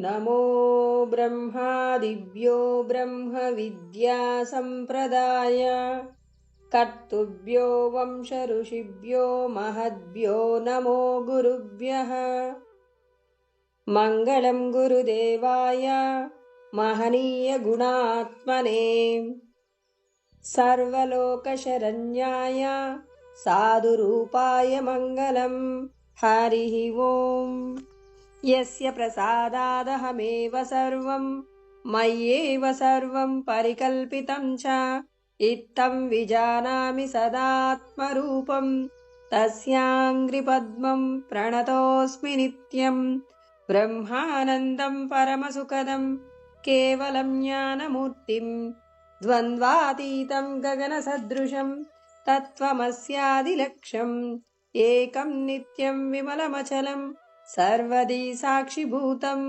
నమో బ్రహ్మాదిభ్యో బ్రహ్మ విద్యా సంప్రదాయ కర్తృభ్యో వంశ ఋషిభ్యో మహద్భ్యో నమో గురుభ్యః. మంగళం గురుదేవాయ మహనీయ గుణాత్మనే సర్వలోకశరణ్యాయ సాధురూపాయ మంగళం. హరి ఓం. యస్య ప్రసాదాదహమేవ సర్వం మయ్యేవ సర్వం పరికల్పితం చ ఇత్తం విజానామి సదాత్మరూపం తస్యాంఘ్రిపద్మం ప్రణతోస్మి నిత్యం. బ్రహ్మానందం పరమసుఖదం కేవలం జ్ఞానమూర్తిం ద్వంద్వాతీతం గగనసదృశం తత్వమస్యాదిలక్ష్యం ఏకం నిత్యం విమలమచలం సర్వదీ సాక్షిభూతం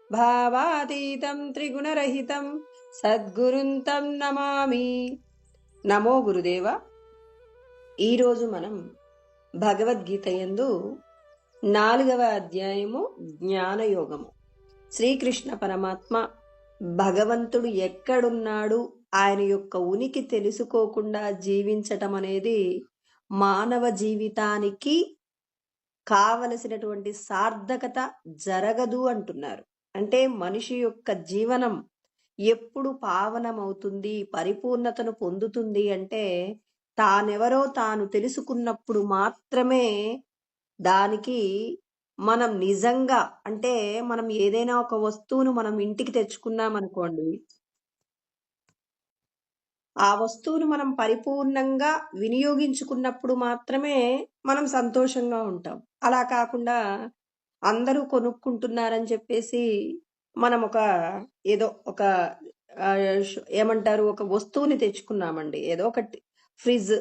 భావాతీతం త్రిగుణరహితం సద్గురుంతం నమామి. నమో గురుదేవ. ఈరోజు మనం భగవద్గీత యందు 4వ అధ్యాయము జ్ఞానయోగము. శ్రీకృష్ణ పరమాత్మ భగవంతుడు ఎక్కడున్నాడు, ఆయన యొక్క ఉనికి తెలుసుకోకుండా జీవించటం అనేది మానవ జీవితానికి కావలసినటువంటి సార్థకత జరగదు అంటున్నారు. అంటే మనిషి యొక్క జీవనం ఎప్పుడు పావనమవుతుంది, పరిపూర్ణతను పొందుతుంది అంటే తానెవరో తాను తెలుసుకున్నప్పుడు మాత్రమే దానికి మనం నిజంగా, అంటే మనం ఏదైనా ఒక వస్తువును మనం ఇంటికి తెచ్చుకున్నాం అనుకోండి, ఆ వస్తువును మనం పరిపూర్ణంగా వినియోగించుకున్నప్పుడు మాత్రమే మనం సంతోషంగా ఉంటాం. అలా కాకుండా అందరూ కొనుక్కుంటున్నారని చెప్పేసి మనం ఏదో ఒక ఏమంటారు, ఒక వస్తువుని తెచ్చుకున్నామండి, ఏదో ఒకటి ఫ్రిడ్జ్,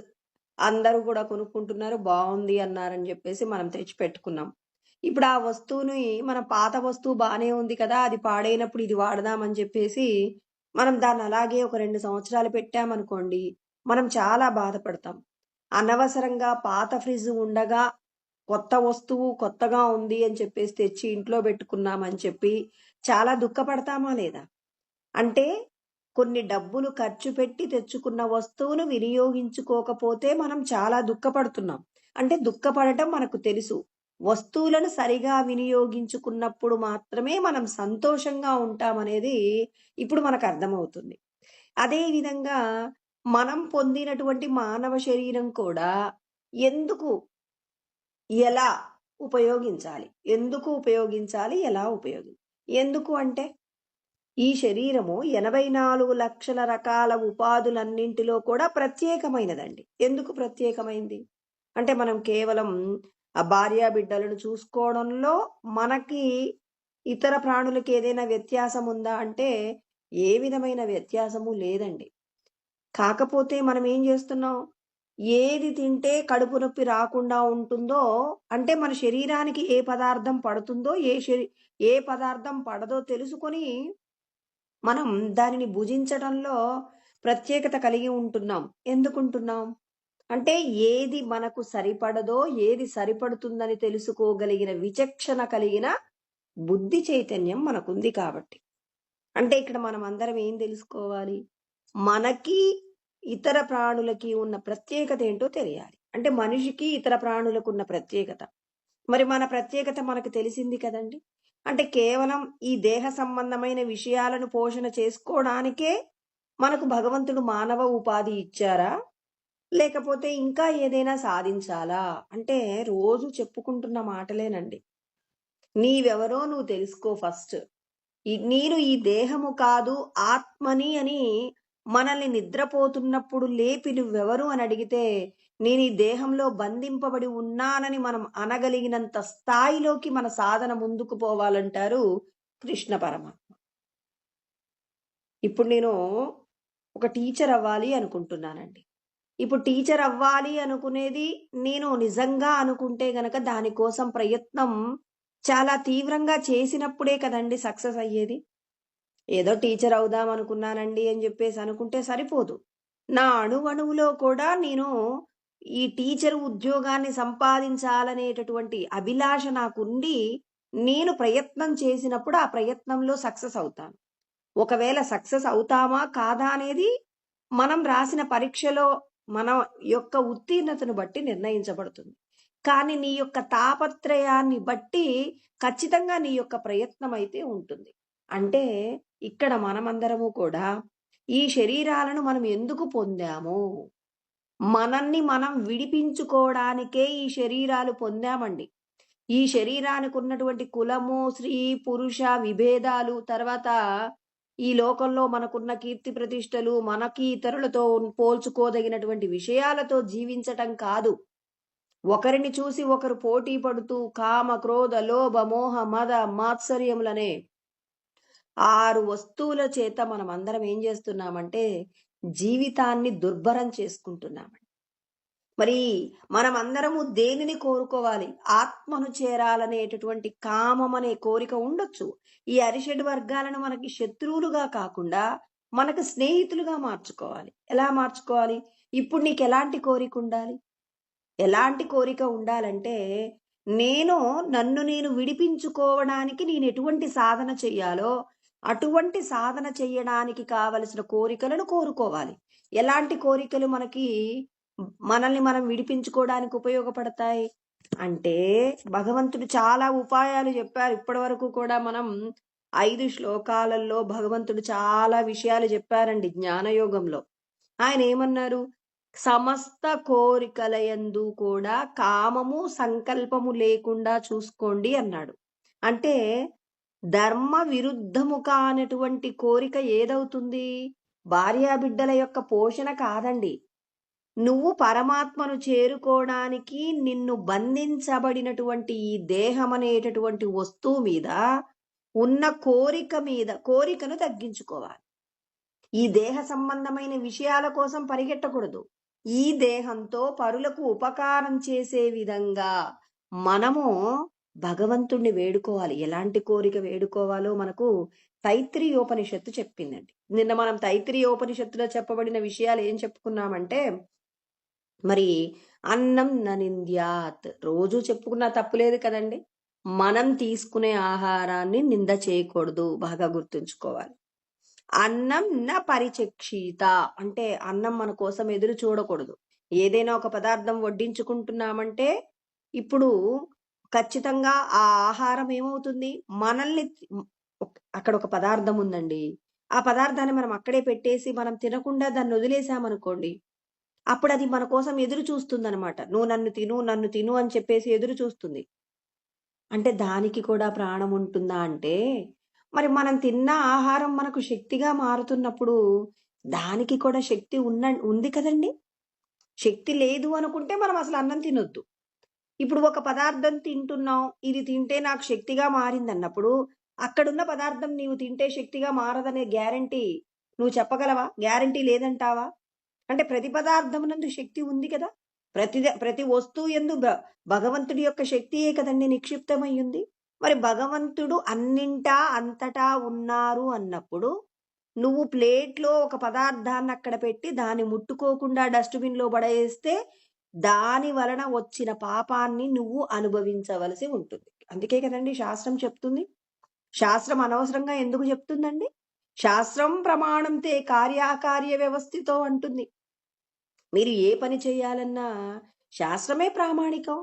అందరూ కూడా కొనుక్కుంటున్నారు, బాగుంది అన్నారని చెప్పేసి మనం తెచ్చి పెట్టుకున్నాం. ఇప్పుడు ఆ వస్తువుని, మన పాత వస్తువు బానే ఉంది కదా, అది పాడైనప్పుడు ఇది వాడదామని చెప్పేసి మనం దాన్ని అలాగే ఒక 2 సంవత్సరాలు పెట్టామనుకోండి, మనం చాలా బాధపడతాం. అనవసరంగా పాత ఫ్రిడ్జ్ ఉండగా కొత్త వస్తువు కొత్తగా ఉంది అని చెప్పేసి తెచ్చి ఇంట్లో పెట్టుకున్నామని చెప్పి చాలా దుఃఖపడతామా లేదా? అంటే కొన్ని డబ్బులు ఖర్చు పెట్టి తెచ్చుకున్న వస్తువును వినియోగించుకోకపోతే మనం చాలా దుఃఖపడుతున్నాం. అంటే దుఃఖపడటం మనకు తెలుసు. వస్తువులను సరిగా వినియోగించుకున్నప్పుడు మాత్రమే మనం సంతోషంగా ఉంటామనేది ఇప్పుడు మనకు అర్థమవుతుంది. అదే విధంగా మనం పొందినటువంటి మానవ శరీరం కూడా ఎలా ఉపయోగించాలి, ఎలా ఉపయోగించాలి, ఎందుకు అంటే ఈ శరీరము 84 లక్షల రకాల ఉపాధులన్నింటిలో కూడా ప్రత్యేకమైనదండి. ఎందుకు ప్రత్యేకమైంది అంటే మనం కేవలం ఆ భార్యా బిడ్డలను చూసుకోవడంలో మనకి ఇతర ప్రాణులకి ఏదైనా వ్యత్యాసం ఉందా అంటే ఏ విధమైన వ్యత్యాసము లేదండి. కాకపోతే మనం ఏం చేస్తున్నాం, ఏది తింటే కడుపు నొప్పి రాకుండా ఉంటుందో, అంటే మన శరీరానికి ఏ పదార్థం పడుతుందో, ఏ పదార్థం పడదో తెలుసుకొని మనం దానిని భుజించడంలో ప్రత్యేకత కలిగి ఉంటున్నాం. ఎందుకుంటున్నాం అంటే ఏది మనకు సరిపడదో, ఏది సరిపడుతుందని తెలుసుకోగలిగిన విచక్షణ కలిగిన బుద్ధి చైతన్యం మనకుంది కాబట్టి. అంటే ఇక్కడ మనం అందరం ఏం తెలుసుకోవాలి, మనకి ఇతర ప్రాణులకి ఉన్న ప్రత్యేకత ఏంటో తెలియాలి. అంటే మనిషికి ఇతర ప్రాణులకు ఉన్న ప్రత్యేకత, మరి మన ప్రత్యేకత మనకు తెలిసింది కదండి. అంటే కేవలం ఈ దేహ సంబంధమైన విషయాలను పోషణ చేసుకోవడానికే మనకు భగవంతుడు మానవ ఉపాధి ఇచ్చారా, లేకపోతే ఇంకా ఏదైనా సాధించాలా అంటే రోజు చెప్పుకుంటున్న మాటలేనండి. నీవెవరో నువ్వు తెలుసుకో ఫస్ట్. నేను ఈ దేహము కాదు ఆత్మని అని మనల్ని నిద్రపోతున్నప్పుడు లేపి నువ్వెవరు అని అడిగితే నేను ఈ దేహంలో బంధింపబడి ఉన్నానని మనం అనగలిగినంత స్థాయిలోకి మన సాధన ముందుకు పోవాలంటారు కృష్ణ పరమాత్మ. ఇప్పుడు నేను ఒక టీచర్ అవ్వాలి అనుకుంటున్నానండి. ఇప్పుడు టీచర్ అవ్వాలి అనుకునేది నేను నిజంగా అనుకుంటే గనక దానికోసం ప్రయత్నం చాలా తీవ్రంగా చేసినప్పుడే కదండి సక్సెస్ అయ్యేది. ఏదో టీచర్ అవుదాం అనుకున్నానండి అని చెప్పేసి అనుకుంటే సరిపోదు. నా అణువణువులో కూడా నేను ఈ టీచర్ ఉద్యోగాన్ని సంపాదించాలనేటటువంటి అభిలాష నాకుండి నేను ప్రయత్నం చేసినప్పుడు ఆ ప్రయత్నంలో సక్సెస్ అవుతాను. ఒకవేళ సక్సెస్ అవుతామా కాదా అనేది మనం రాసిన పరీక్షలో మన యొక్క ఉత్తీర్ణతను బట్టి నిర్ణయించబడుతుంది. కానీ నీ యొక్క తాపత్రయాన్ని బట్టి ఖచ్చితంగా నీ యొక్క ప్రయత్నం అయితే ఉంటుంది. అంటే ఇక్కడ మనమందరము కూడా ఈ శరీరాలను మనం ఎందుకు పొందాము? మనల్ని మనం విడిపించుకోవడానికే ఈ శరీరాలు పొందామండి. ఈ శరీరానికి ఉన్నటువంటి కులము, స్త్రీ, పురుష విభేదాలు, తర్వాత ఈ లోకంలో మనకున్న కీర్తి ప్రతిష్టలు, మనకి ఇతరులతో పోల్చుకోదగినటువంటి విషయాలతో జీవించటం కాదు. ఒకరిని చూసి ఒకరు పోటీ పడుతూ కామ, క్రోధ, లోభ, మోహ, మద, మాత్సర్యములనే 6 వస్తువుల చేత మనమందరం ఏం చేస్తున్నామంటే జీవితాన్ని దుర్భరం చేసుకుంటున్నామండి. మరి మనమందరము దేనిని కోరుకోవాలి? ఆత్మను చేరాలనేటటువంటి కామం అనే కోరిక ఉండొచ్చు. ఈ అరిషడ్ వర్గాలను మనకి శత్రువులుగా కాకుండా మనకు స్నేహితులుగా మార్చుకోవాలి. ఎలా మార్చుకోవాలి? ఇప్పుడు నీకు ఎలాంటి కోరిక ఉండాలి? ఎలాంటి కోరిక ఉండాలంటే నన్ను నేను విడిపించుకోవడానికి నేను ఎటువంటి సాధన చెయ్యాలో అటువంటి సాధన చెయ్యడానికి కావలసిన కోరికలను కోరుకోవాలి. ఎలాంటి కోరికలు మనల్ని మనం విడిపించుకోవడానికి ఉపయోగపడతాయి అంటే భగవంతుడు చాలా ఉపాయాలు చెప్పారు. ఇప్పటి వరకు కూడా మనం 5 శ్లోకాలలో భగవంతుడు చాలా విషయాలు చెప్పారండి జ్ఞానయోగంలో. ఆయన ఏమన్నారు? సమస్త కోరికలయందు కూడా కామము సంకల్పము లేకుండా చూసుకోండి అన్నాడు. అంటే ధర్మ విరుద్ధము కానటువంటి కోరిక ఏదవుతుంది? భార్యాబిడ్డల యొక్క పోషణ కాదండి. నువ్వు పరమాత్మను చేరుకోవడానికి నిన్ను బంధించబడినటువంటి ఈ దేహం అనేటటువంటి వస్తువు మీద ఉన్న కోరికను తగ్గించుకోవాలి. ఈ దేహ సంబంధమైన విషయాల కోసం పరిగెట్టకూడదు. ఈ దేహంతో పరులకు ఉపకారం చేసే విధంగా మనము భగవంతుణ్ణి వేడుకోవాలి. ఎలాంటి కోరిక వేడుకోవాలో మనకు తైత్రీయోపనిషత్తు చెప్పిందండి. నిన్న మనం తైత్రీయోపనిషత్తులో చెప్పబడిన విషయాలు ఏం చెప్పుకున్నామంటే మరి అన్నం ననింద్యాత్ రోజు చెప్పుకున్నా తప్పులేదు కదండి. మనం తీసుకునే ఆహారాన్ని నింద చేయకూడదు, బాగా గుర్తుంచుకోవాలి. అన్నం న పరిచక్షిత అంటే అన్నం మన కోసం ఎదురు చూడకూడదు. ఏదైనా ఒక పదార్థం వడ్డించుకుంటున్నామంటే ఇప్పుడు ఖచ్చితంగా ఆ ఆహారం ఏమవుతుంది? మనల్ని అక్కడ ఒక పదార్థం ఉందండి. ఆ పదార్థాన్ని మనం అక్కడే పెట్టేసి మనం తినకుండా దాన్ని వదిలేసామనుకోండి, అప్పుడు అది మన కోసం ఎదురు చూస్తుందన్నమాట. నువ్వు నన్ను తిను అని చెప్పేసి ఎదురు చూస్తుంది. అంటే దానికి కూడా ప్రాణం ఉంటుందా అంటే మరి మనం తిన్న ఆహారం మనకు శక్తిగా మారుతున్నప్పుడు దానికి కూడా శక్తి ఉంది కదండి. శక్తి లేదు అనుకుంటే మనం అసలు అన్నం తినొద్దు. ఇప్పుడు ఒక పదార్థం తింటున్నావు, ఇది తింటే నాకు శక్తిగా మారిందన్నప్పుడు అక్కడున్న పదార్థం నీవు తింటే శక్తిగా మారదనే గ్యారంటీ నువ్వు చెప్పగలవా? గ్యారంటీ లేదంటావా? అంటే ప్రతి పదార్థమునందు శక్తి ఉంది కదా. ప్రతి వస్తువు యందు భగవంతుడి యొక్క శక్తియే కదండి నిక్షిప్తమై ఉంది. మరి భగవంతుడు అన్నింటా అంతటా ఉన్నారు అన్నప్పుడు నువ్వు ప్లేట్లో ఒక పదార్థాన్ని అక్కడ పెట్టి దాన్ని ముట్టుకోకుండా డస్ట్‌బిన్ లో పడేస్తే దాని వలన వచ్చిన పాపాన్ని నువ్వు అనుభవించవలసి ఉంటుంది. అందుకే కదండి శాస్త్రం చెప్తుంది. శాస్త్రం అనవసరంగా ఎందుకు చెప్తుందండి? శాస్త్రం ప్రమాణం తే కార్యాకార్య వ్యవస్థితో అంటుంది. మీరు ఏ పని చేయాలన్నా శాస్త్రమే ప్రామాణికం.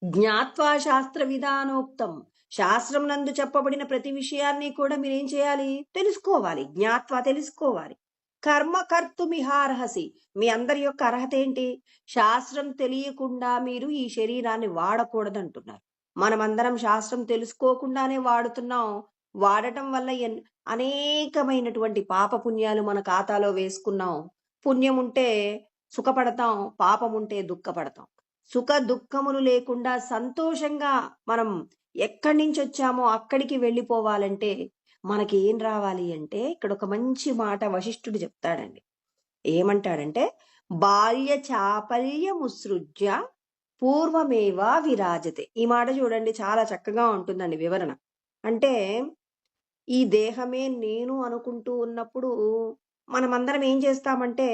జ్ఞాత్వా శాస్త్ర విధానోక్తం. శాస్త్రం నందు చెప్పబడిన ప్రతి విషయాన్ని కూడా మీరేం చేయాలి? తెలుసుకోవాలి. జ్ఞాత్వా తెలుసుకోవాలి. కర్మ కర్తుమిహార్హసి. మీ అందరి యొక్క అర్హత ఏంటి? శాస్త్రం తెలియకుండా మీరు ఈ శరీరాన్ని వాడకూడదంటున్నారు. మనమందరం శాస్త్రం తెలుసుకోకుండానే వాడుతున్నాం. వాడటం వల్ల అనేకమైనటువంటి పాప పుణ్యాలు మన ఖాతాలో వేసుకున్నాం. పుణ్యం ఉంటే సుఖపడతాం, పాపం ఉంటే దుఃఖపడతాం. సుఖ దుఃఖములు లేకుండా సంతోషంగా మనం ఎక్కడి నుంచి వచ్చామో అక్కడికి వెళ్ళిపోవాలంటే మనకి ఏం రావాలి అంటే ఇక్కడ ఒక మంచి మాట వశిష్ఠుడు చెప్తాడండి. ఏమంటాడంటే బాల్య చాపల్యముసృజ్య పూర్వమేవా విరాజతే. ఈ మాట చూడండి, చాలా చక్కగా ఉంటుందండి వివరణ. అంటే ఈ దేహమే నేను అనుకుంటూ ఉన్నప్పుడు మనమందరం ఏం చేస్తామంటే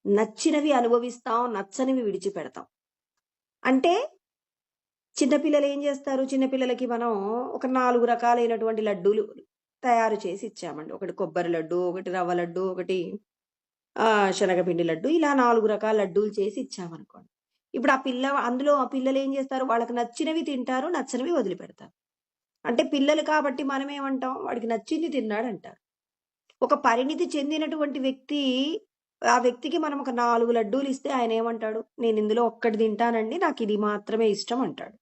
నచ్చినవి అనుభవిస్తాం, నచ్చనివి విడిచిపెడతాం. అంటే చిన్నపిల్లలు ఏం చేస్తారు? చిన్నపిల్లలకి మనం ఒక 4 రకాలైనటువంటి లడ్డూలు తయారు చేసి ఇచ్చామండి. ఒకటి కొబ్బరి లడ్డు, ఒకటి రవ్వ లడ్డు, ఒకటి శనగపిండి లడ్డు. ఇలా 4 రకాల లడ్డూలు చేసి ఇచ్చామనుకోండి. ఇప్పుడు అందులో ఆ పిల్లలు ఏం చేస్తారు? వాళ్ళకి నచ్చినవి తింటారు, నచ్చనివి వదిలిపెడతారు. అంటే పిల్లలు కాబట్టి మనమేమంటాం? వాడికి నచ్చింది తిన్నాడంటారు. ఒక పరిణితి చెందినటువంటి వ్యక్తి, ఆ వ్యక్తికి మనం ఒక 4 లడ్డూలిస్తే ఆయనేమంటాడు? నేనిందులో ఒక్కటి తింటానండి. నాకిది మాత్రమే ఇష్టం అంటాడు.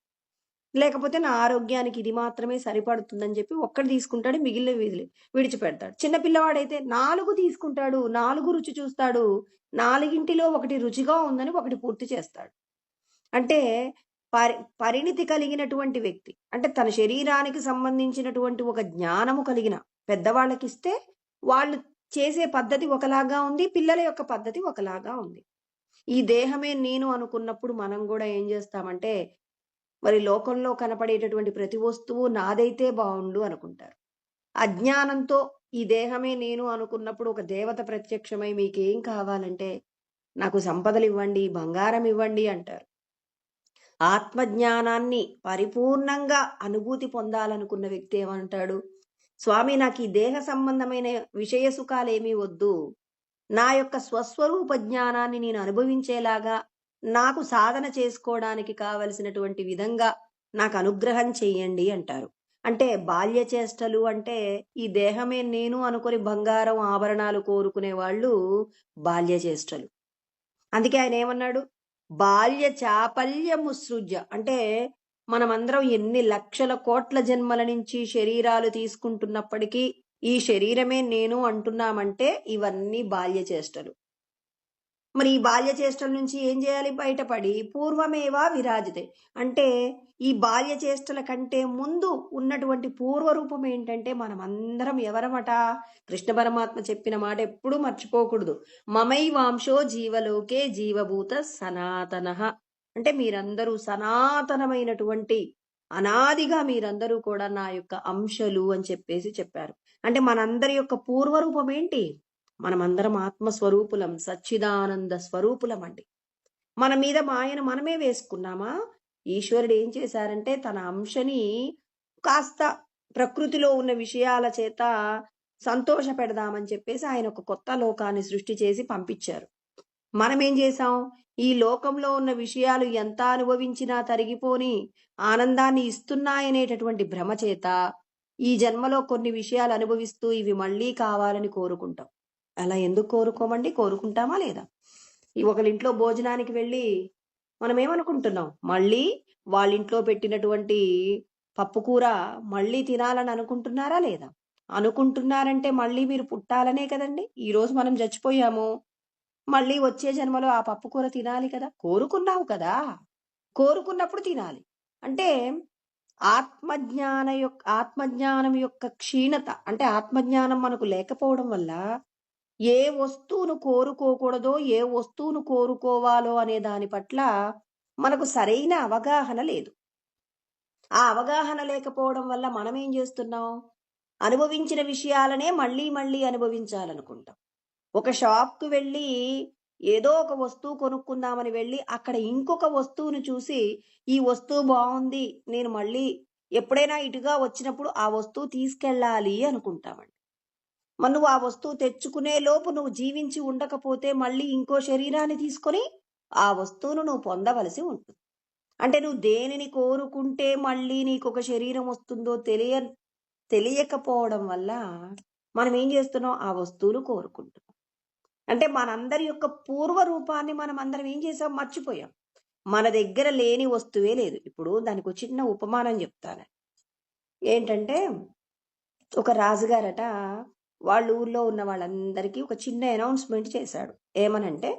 లేకపోతే నా ఆరోగ్యానికి ఇది మాత్రమే సరిపడుతుందని చెప్పి ఒక్కటి తీసుకుంటాడు. మిగిలినవి విడిచిపెడతాడు. చిన్న పిల్లవాడైతే 4 తీసుకుంటాడు. 4 రుచి చూస్తాడు. 4గింటిలో ఒకటి రుచిగా ఉందని ఒకటి పూర్తి చేస్తాడు. అంటే పరిణితి కలిగినటువంటి వ్యక్తి. అంటే తన శరీరానికి సంబంధించినటువంటి ఒక జ్ఞానము కలిగిన పెద్దవాళ్ళకిస్తే వాళ్ళు చేసే పద్ధతి ఒకలాగా ఉంది. పిల్లల యొక్క పద్ధతి ఒకలాగా ఉంది. ఈ దేహమే నేను అనుకున్నప్పుడు మనం గూడా ఏం చేస్తామంటే, మరి లోకంలో కనపడేటటువంటి ప్రతి వస్తువు నాదైతే బావుండు అనుకుంటారు. అజ్ఞానంతో ఈ దేహమే నేను అనుకున్నప్పుడు ఒక దేవత ప్రత్యక్షమై మీకేం కావాలంటే, నాకు సంపదలివ్వండి, బంగారం ఇవ్వండి అంటారు. ఆత్మజ్ఞానాన్ని పరిపూర్ణంగా అనుభూతి పొందాలనుకున్న వ్యక్తి ఏమంటాడు? స్వామి నాకు ఈ దేహ సంబంధమైన విషయ సుఖాలేమీ వద్దు. నా యొక్క స్వస్వరూప జ్ఞానాన్ని నేను అనుభవించేలాగా నాకు సాధన చేసుకోవడానికి కావలసినటువంటి విధంగా నాకు అనుగ్రహం చెయ్యండి అంటారు. అంటే బాల్య చేష్టలు అంటే ఈ దేహమే నేను అనుకొని బంగారం ఆభరణాలు కోరుకునే వాళ్ళు బాల్య చేష్టలు. అందుకే ఆయన ఏమన్నాడు? బాల్య చాపల్యము సృజ్య. అంటే మనమందరం ఎన్ని లక్షల కోట్ల జన్మల నుంచి శరీరాలు తీసుకుంటున్నప్పటికీ ఈ శరీరమే నేను అంటున్నామంటే ఇవన్నీ బాల్య చేష్టలు. మరి ఈ బాల్య చేష్టల నుంచి ఏం చేయాలి? బయటపడి పూర్వమేవా విరాజితే. అంటే ఈ బాల్య చేష్టల కంటే ముందు ఉన్నటువంటి పూర్వరూపం ఏంటంటే మనమందరం ఎవరమట? కృష్ణ పరమాత్మ చెప్పిన మాట ఎప్పుడూ మర్చిపోకూడదు. మమైవాంశో జీవలోకే జీవభూత సనాతనః. అంటే మీరందరూ సనాతనమైనటువంటి అనాదిగా మీరందరూ కూడా నా యొక్క అంశలు అని చెప్పారు. అంటే మనందరి యొక్క పూర్వరూపం ఏంటి? మనమందరం ఆత్మస్వరూపులం, సచ్చిదానంద స్వరూపులం అండి. మన మీద మాయను మనమే వేసుకున్నామా? ఈశ్వరుడు ఏం చేశారంటే తన అంశని కాస్త ప్రకృతిలో ఉన్న విషయాల చేత సంతోష పెడదామని చెప్పేసి ఆయన ఒక కొత్త లోకాన్ని సృష్టి చేసి పంపించారు. మనమేం చేశాం? ఈ లోకంలో ఉన్న విషయాలు ఎంత అనుభవించినా తరిగిపోని ఆనందాన్ని ఇస్తున్నాయనేటటువంటి భ్రమ చేత ఈ జన్మలో కొన్ని విషయాలు అనుభవిస్తూ ఇవి మళ్ళీ కావాలని కోరుకుంటాం. అలా ఎందుకు కోరుకోమండి? కోరుకుంటామా లేదా? ఒకరింట్లో భోజనానికి వెళ్ళి మనం ఏమనుకుంటున్నాం? మళ్ళీ వాళ్ళింట్లో పెట్టినటువంటి పప్పుకూర మళ్ళీ తినాలని అనుకుంటున్నారా లేదా? అనుకుంటున్నారంటే మళ్ళీ మీరు పుట్టాలనే కదండి. ఈరోజు మనం చచ్చిపోయాము, మళ్ళీ వచ్చే జన్మలో ఆ పప్పుకూర తినాలి కదా. కోరుకున్నావు కదా, కోరుకున్నప్పుడు తినాలి. అంటే ఆత్మజ్ఞానం యొక్క క్షీణత, అంటే ఆత్మజ్ఞానం మనకు లేకపోవడం వల్ల ఏ వస్తువును కోరుకోకూడదో, ఏ వస్తువును కోరుకోవాలో అనే దాని పట్ల మనకు సరైన అవగాహన లేదు. ఆ అవగాహన లేకపోవడం వల్ల మనం ఏం చేస్తున్నాం? అనుభవించిన విషయాలనే మళ్ళీ మళ్ళీ అనుభవించాలనుకుంటాం. ఒక షాప్‌కు వెళ్ళి ఏదో ఒక వస్తువు కొనుక్కుందామని వెళ్ళి అక్కడ ఇంకొక వస్తువును చూసి ఈ వస్తువు బావుంది, నేను మళ్ళీ ఎప్పుడైనా ఇటుగా వచ్చినప్పుడు ఆ వస్తువు తీసుకెళ్ళాలి అనుకుంటామండి. మరి నువ్వు ఆ వస్తువు తెచ్చుకునే లోపు నువ్వు జీవించి ఉండకపోతే మళ్ళీ ఇంకో శరీరాన్ని తీసుకొని ఆ వస్తువును నువ్వు పొందవలసి ఉంటుంది. అంటే నువ్వు దేనిని కోరుకుంటే మళ్ళీ నీకొక శరీరం వస్తుందో తెలియకపోవడం వల్ల మనం ఏం చేస్తున్నాం? ఆ వస్తువులు కోరుకుంటున్నాం. అంటే మనందరి యొక్క పూర్వ రూపాన్ని మనం అందరం ఏం చేసాం? మర్చిపోయాం. మన దగ్గర లేని వస్తువే లేదు. ఇప్పుడు దానికి ఒక చిన్న ఉపమానం చెప్తాను. ఏంటంటే ఒక రాజుగారట వాళ్ళ ఊర్లో ఉన్న వాళ్ళందరికీ ఒక చిన్న అనౌన్స్మెంట్ చేశాడు. ఏమనంటే,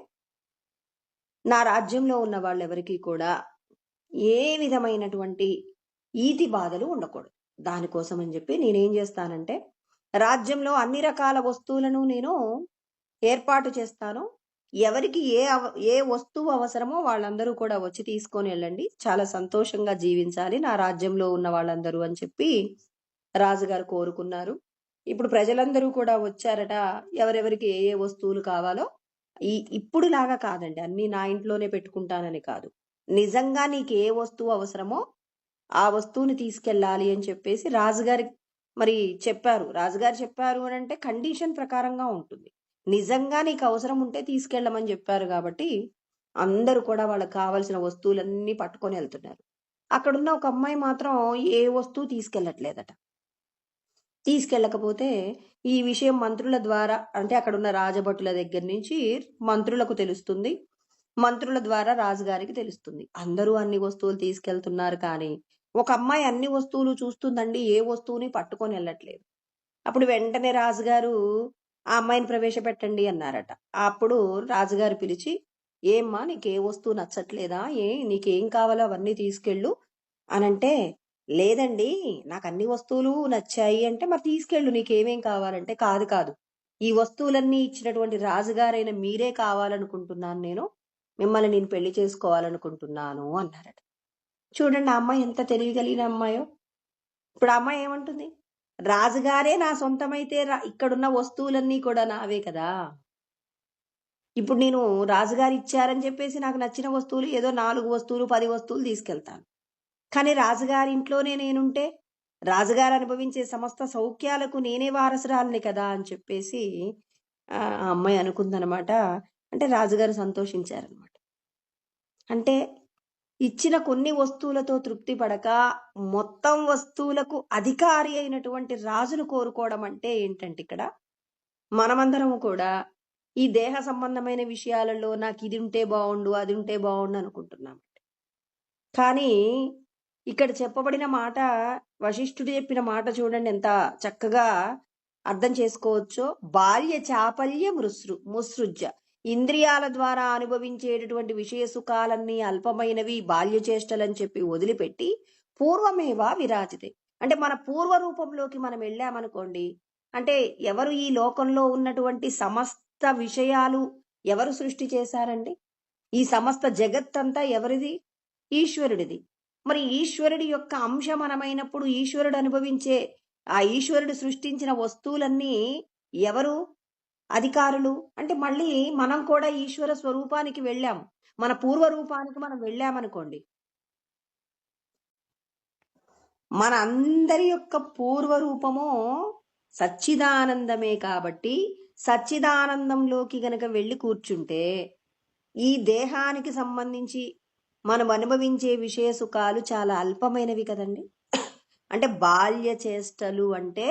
నా రాజ్యంలో ఉన్న వాళ్ళెవరికీ కూడా ఏ విధమైనటువంటి ఈతి బాధలు ఉండకూడదు. దానికోసం అని చెప్పి నేనేం చేస్తానంటే, రాజ్యంలో అన్ని రకాల వస్తువులను నేను ఏర్పాటు చేస్తాను. ఎవరికి ఏ వస్తువు అవసరమో వాళ్ళందరూ కూడా వచ్చి తీసుకొని వెళ్ళండి. చాలా సంతోషంగా జీవించాలి నా రాజ్యంలో ఉన్న వాళ్ళందరూ అని చెప్పి రాజుగారు కోరుకున్నారు. ఇప్పుడు ప్రజలందరూ కూడా వచ్చారట. ఎవరెవరికి ఏ వస్తువులు కావాలో ఇప్పుడు లాగా కాదండి. అన్నీ నా ఇంట్లోనే పెట్టుకుంటానని కాదు. నిజంగా నీకు ఏ వస్తువు అవసరమో ఆ వస్తువుని తీసుకెళ్ళాలి అని చెప్పేసి రాజుగారి మరి చెప్పారు. రాజుగారు చెప్పారు అని అంటే కండిషన్ ప్రకారంగా ఉంటుంది. నిజంగా నీకు అవసరం ఉంటే తీసుకెళ్ళమని చెప్పారు కాబట్టి అందరూ కూడా వాళ్ళకి కావాల్సిన వస్తువులన్నీ పట్టుకొని వెళ్తున్నారు. అక్కడున్న ఒక అమ్మాయి మాత్రం ఏ వస్తువు తీసుకెళ్ళట్లేదట. తీసుకెళ్ళకపోతే ఈ విషయం మంత్రుల ద్వారా, అంటే అక్కడున్న రాజభటుల దగ్గర నుంచి మంత్రులకు తెలుస్తుంది. మంత్రుల ద్వారా రాజుగారికి తెలుస్తుంది. అందరూ అన్ని వస్తువులు తీసుకెళ్తున్నారు కానీ ఒక అమ్మాయి అన్ని వస్తువులు చూస్తుందండి, ఏ వస్తువుని పట్టుకొని వెళ్ళట్లేదు. అప్పుడు వెంటనే రాజుగారు ఆ అమ్మాయిని ప్రవేశపెట్టండి అన్నారట. అప్పుడు రాజుగారు పిలిచి, ఏమ్మా నీకు ఏ వస్తువు నచ్చట్లేదా, నీకేం కావాలో అవన్నీ తీసుకెళ్ళు అనంటే, లేదండి నాకు అన్ని వస్తువులు నచ్చాయి అంటే, మరి తీసుకెళ్ళు నీకేమేం కావాలంటే, కాదు కాదు ఈ వస్తువులన్నీ ఇచ్చినటువంటి రాజుగారైన మీరే కావాలనుకుంటున్నాను, మిమ్మల్ని నేను పెళ్లి చేసుకోవాలనుకుంటున్నాను అన్నారట. చూడండి ఆ అమ్మాయి ఎంత తెలియగలిగిన అమ్మాయో. ఇప్పుడు ఆ అమ్మాయి ఏమంటుంది, రాజుగారే నా సొంతమైతే ఇక్కడున్న వస్తువులన్నీ కూడా నావే కదా. ఇప్పుడు నేను రాజుగారు ఇచ్చారని చెప్పేసి నాకు నచ్చిన వస్తువులు ఏదో 4 వస్తువులు 10 వస్తువులు తీసుకెళ్తాను. కానీ రాజుగారి ఇంట్లోనే నేనుంటే రాజుగారు అనుభవించే సమస్త సౌఖ్యాలకు నేనే వారసురాలిని కదా అని చెప్పేసి ఆ అమ్మాయి అనుకుందనమాట. అంటే రాజుగారు సంతోషించారనమాట. అంటే ఇచ్చిన కొన్ని వస్తువులతో తృప్తి పడక మొత్తం వస్తువులకు అధికారి అయినటువంటి రాజును కోరుకోవడం అంటే ఏంటంటే, ఇక్కడ మనమందరము కూడా ఈ దేహ సంబంధమైన విషయాలలో నాకు ఇది ఉంటే బాగుండు, అది ఉంటే బాగుండు అనుకుంటున్నాం. కానీ ఇక్కడ చెప్పబడిన మాట, వశిష్ఠుడు చెప్పిన మాట చూడండి ఎంత చక్కగా అర్థం చేసుకోవచ్చో. బాల్య చాపల్య ముసృజ్య, ఇంద్రియాల ద్వారా అనుభవించేటటువంటి విషయ సుఖాలన్నీ అల్పమైనవి, బాల్య చేష్టలని చెప్పి వదిలిపెట్టి పూర్వమేవా విరాజితే, అంటే మన పూర్వ రూపంలోకి మనం వెళ్ళామనుకోండి, అంటే ఎవరు ఈ లోకంలో ఉన్నటువంటి సమస్త విషయాలు ఎవరు సృష్టి చేశారండి? ఈ సమస్త జగత్తంతా ఎవరిది? ఈశ్వరుడిది. మరి ఈశ్వరుడి యొక్క అంశమనమైనప్పుడు ఈశ్వరుడు అనుభవించే ఆ ఈశ్వరుడు సృష్టించిన వస్తువులన్నీ ఎవరు అధికారులు? అంటే మళ్ళీ మనం కూడా ఈశ్వర స్వరూపానికి వెళ్ళాం, మన పూర్వ రూపానికి మనం వెళ్ళామనుకోండి, మన అందరి యొక్క పూర్వ రూపము సచ్చిదానందమే. కాబట్టి సచ్చిదానందంలోకి గనక వెళ్ళి కూర్చుంటే ఈ దేహానికి సంబంధించి మనం అనుభవించే విషయ సుఖాలు చాలా అల్పమైనవి కదండి. అంటే బాల్య చేష్టలు అంటే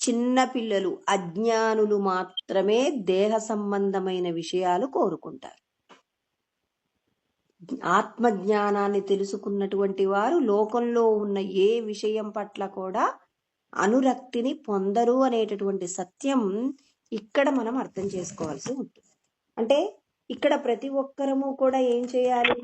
చిన్న పిల్లలు, అజ్ఞానులు మాత్రమే దేహ సంబంధమైన విషయాలు కోరుకుంటారు. ఆత్మజ్ఞానాన్ని తెలుసుకున్నటువంటి వారు లోకంలో ఉన్న ఏ విషయం పట్ల కూడా అనురక్తిని పొందరు అనేటటువంటి సత్యం ఇక్కడ మనం అర్థం చేసుకోవాల్సి ఉంటుంది. అంటే ఇక్కడ ప్రతి ఒక్కరము కూడా ఏం చేయాలి,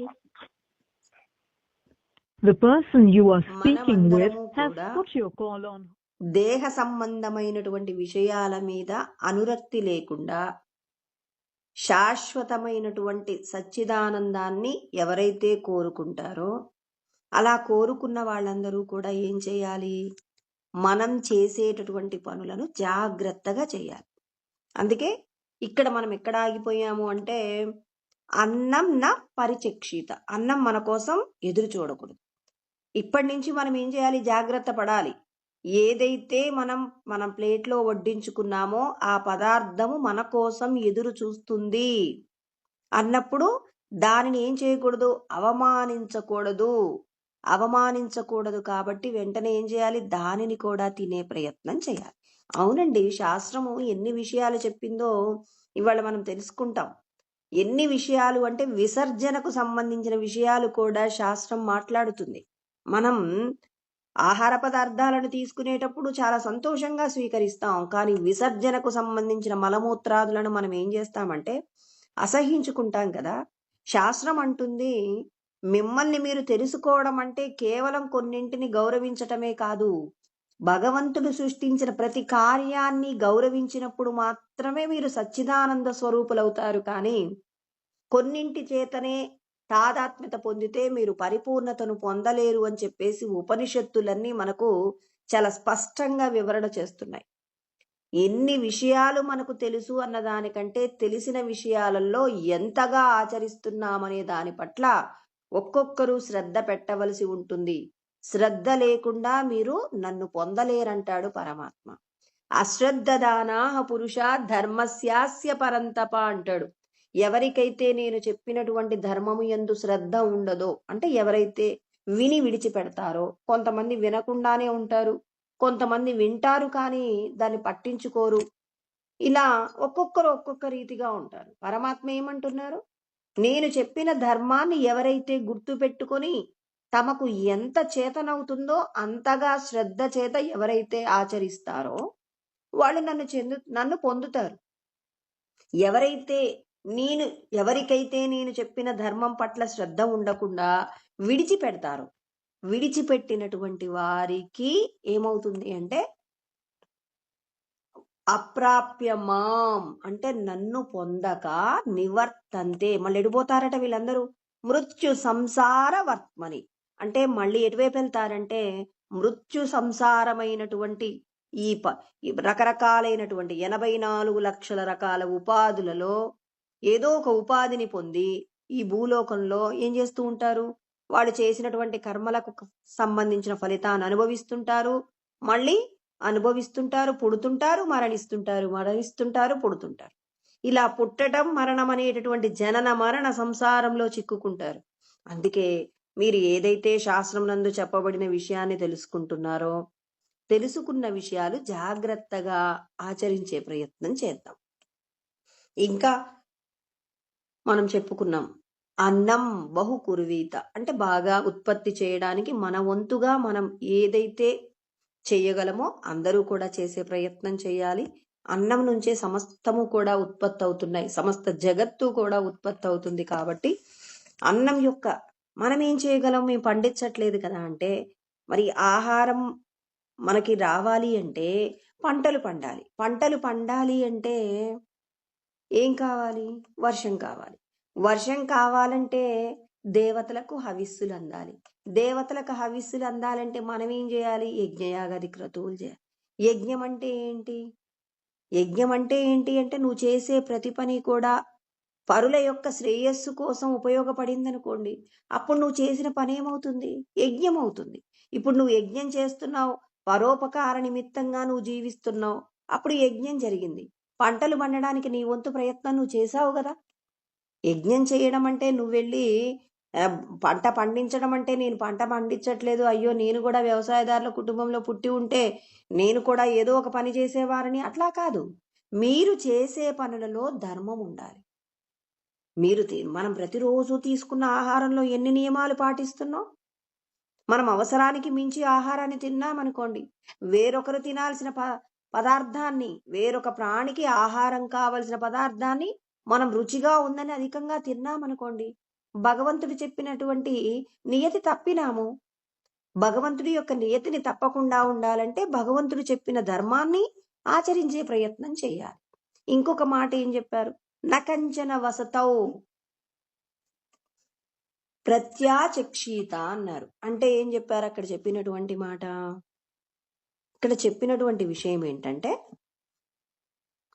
The person you are speaking with has put your call on. దేహ సంబంధమైనటువంటి విషయాల మీద అనురక్తి లేకుండా శాశ్వతమైనటువంటి సచ్చిదానందాన్ని ఎవరైతే కోరుకుంటారో, అలా కోరుకున్న వాళ్ళందరూ కూడా ఏం చేయాలి, మనం చేసేటటువంటి పనులను జాగ్రత్తగా చేయాలి. అందుకే ఇక్కడ మనం ఎక్కడ ఆగిపోయాము అంటే, అన్నం నా పరిచక్షిత, అన్నం మన కోసం ఎదురు చూడకూడదు. ఇప్పటి నుంచి మనం ఏం చేయాలి, జాగ్రత్త పడాలి. ఏదైతే మనం ప్లేట్లో వడ్డించుకున్నామో ఆ పదార్థము మన కోసం ఎదురు చూస్తుంది అన్నప్పుడు దానిని ఏం చేయకూడదు, అవమానించకూడదు. కాబట్టి వెంటనే ఏం చేయాలి, దానిని కూడా తినే ప్రయత్నం చేయాలి. అవునండి, శాస్త్రము ఎన్ని విషయాలు చెప్పిందో ఇవాళ మనం తెలుసుకుంటాం. ఎన్ని విషయాలు అంటే విసర్జనకు సంబంధించిన విషయాలు కూడా శాస్త్రం మాట్లాడుతుంది. మనం ఆహార పదార్థాలను తీసుకునేటప్పుడు చాలా సంతోషంగా స్వీకరిస్తాం, కానీ విసర్జనకు సంబంధించిన మలమూత్రాదులను మనం ఏం చేస్తామంటే అసహించుకుంటాం కదా. శాస్త్రం అంటుంది, మిమ్మల్ని మీరు తెలుసుకోవడం అంటే కేవలం కొన్నింటిని గౌరవించటమే కాదు, భగవంతుడు సృష్టించిన ప్రతి కార్యాన్ని గౌరవించినప్పుడు మాత్రమే మీరు సచ్చిదానంద స్వరూపులవుతారు. కానీ కొన్నింటి చేతనే తాదాత్మ్యత పొందితే మీరు పరిపూర్ణతను పొందలేరు అని చెప్పేసి ఉపనిషత్తులన్నీ మనకు చాలా స్పష్టంగా వివరణ చేస్తున్నాయి. ఎన్ని విషయాలు మనకు తెలుసు అన్నదానికంటే తెలిసిన విషయాలలో ఎంతగా ఆచరిస్తున్నామనే దాని పట్ల ఒక్కొక్కరు శ్రద్ధ పెట్టవలసి ఉంటుంది. శ్రద్ధ లేకుండా మీరు నన్ను పొందలేరంటాడు పరమాత్మ. అశ్రద్ధదానాహ పురుషా ధర్మస్యాస్య పరంతప అంటాడు. ఎవరికైతే నేను చెప్పినటువంటి ధర్మము యందు శ్రద్ధ ఉండదో, అంటే ఎవరైతే విని విడిచిపెడతారో, కొంతమంది వినకుండానే ఉంటారు, కొంతమంది వింటారు కానీ దాన్ని పట్టించుకోరు. ఇలా ఒక్కొక్కరు ఒక్కొక్క రీతిగా ఉంటారు. పరమాత్మ ఏమంటున్నారు? నేను చెప్పిన ధర్మాన్ని ఎవరైతే గుర్తు పెట్టుకొని తమకు ఎంత చేతనవుతుందో అంతగా శ్రద్ధ చేత ఎవరైతే ఆచరిస్తారో వాళ్ళు నన్ను పొందుతారు. ఎవరికైతే నేను చెప్పిన ధర్మం పట్ల శ్రద్ధ ఉండకుండా విడిచిపెడతారో, విడిచిపెట్టినటువంటి వారికి ఏమవుతుంది అంటే అప్రాప్య మాం, అంటే నన్ను పొందక నివర్తంతే, మళ్ళీ ఎడిపోతారట వీళ్ళందరూ, మృత్యు సంసార వర్త్మని, అంటే మళ్ళీ ఎటువైపు వెళ్తారంటే మృత్యు సంసారమైనటువంటి ఈ రకరకాలైనటువంటి 84 లక్షల రకాల ఉపాధులలో ఏదో ఒక ఉపాధిని పొంది ఈ భూలోకంలో ఏం చేస్తూ ఉంటారు? వాళ్ళు చేసినటువంటి కర్మలకు సంబంధించిన ఫలితాన్ని అనుభవిస్తుంటారు, మళ్ళీ అనుభవిస్తుంటారు, పుడుతుంటారు, మరణిస్తుంటారు, పుడుతుంటారు. ఇలా పుట్టడం మరణం అనేటటువంటి జనన మరణ సంసారంలో చిక్కుకుంటారు. అందుకే మీరు ఏదైతే శాస్త్రం నందు చెప్పబడిన విషయాన్ని తెలుసుకుంటున్నారో, తెలుసుకున్న విషయాలు జాగ్రత్తగా ఆచరించే ప్రయత్నం చేద్దాం. ఇంకా మనం చెప్పుకున్నాం, అన్నం బహు కురువీత, అంటే బాగా ఉత్పత్తి చేయడానికి మన వంతుగా మనం ఏదైతే చేయగలమో అందరూ కూడా చేసే ప్రయత్నం చేయాలి. అన్నం నుంచే సమస్తము కూడా ఉత్పత్తి అవుతున్నాయి, సమస్త జగత్తు కూడా ఉత్పత్తి అవుతుంది. కాబట్టి అన్నం యొక్క మనం ఏం చేయగలం? మేము పండించట్లేదు కదా అంటే, మరి ఆహారం మనకి రావాలి అంటే పంటలు పండాలి. పంటలు పండాలి అంటే ఏం కావాలి? వర్షం కావాలి. వర్షం కావాలంటే దేవతలకు హవిస్సులు అందాలి. దేవతలకు హవిస్సులు అందాలంటే మనం ఏం చేయాలి? యజ్ఞయాగాది క్రతువులు చేయాలి. యజ్ఞం అంటే ఏంటి? యజ్ఞం అంటే ఏంటి అంటే నువ్వు చేసే ప్రతి పని కూడా పరుల యొక్క శ్రేయస్సు కోసం ఉపయోగపడింది అనుకోండి, అప్పుడు నువ్వు చేసిన పని ఏమవుతుంది? యజ్ఞం అవుతుంది. ఇప్పుడు నువ్వు యజ్ఞం చేస్తున్నావు, పరోపకార నిమిత్తంగా నువ్వు జీవిస్తున్నావు, అప్పుడు యజ్ఞం జరిగింది. పంటలు పండడానికి నీ వంతు ప్రయత్నం నువ్వు చేసావు కదా. యజ్ఞం చేయడం అంటే నువ్వు వెళ్ళి పంట పండించడం అంటే నేను పంట పండించట్లేదు, అయ్యో నేను కూడా వ్యవసాయదారుల కుటుంబంలో పుట్టి ఉంటే నేను కూడా ఏదో ఒక పని చేసేవారని, అట్లా కాదు. మీరు చేసే పనులలో ధర్మం ఉండాలి. మనం ప్రతిరోజు తీసుకున్న ఆహారంలో ఎన్ని నియమాలు పాటిస్తున్నాం? మనం అవసరానికి మించి ఆహారాన్ని తిన్నామనుకోండి, వేరొకరు తినాల్సిన పదార్థాన్ని, వేరొక ప్రాణికి ఆహారం కావలసిన పదార్థాన్ని మనం రుచిగా ఉందని అధికంగా తిన్నామనుకోండి, భగవంతుడు చెప్పినటువంటి నియతి తప్పినాము. భగవంతుడి యొక్క నియతిని తప్పకుండా ఉండాలంటే భగవంతుడు చెప్పిన ధర్మాన్ని ఆచరించే ప్రయత్నం చేయాలి. ఇంకొక మాట ఏం చెప్పారు? నకంచన వసతౌ ప్రత్యాచక్షీత అన్నారు. అంటే ఏం చెప్పారు అక్కడ చెప్పినటువంటి మాట? ఇక్కడ చెప్పినటువంటి విషయం ఏంటంటే,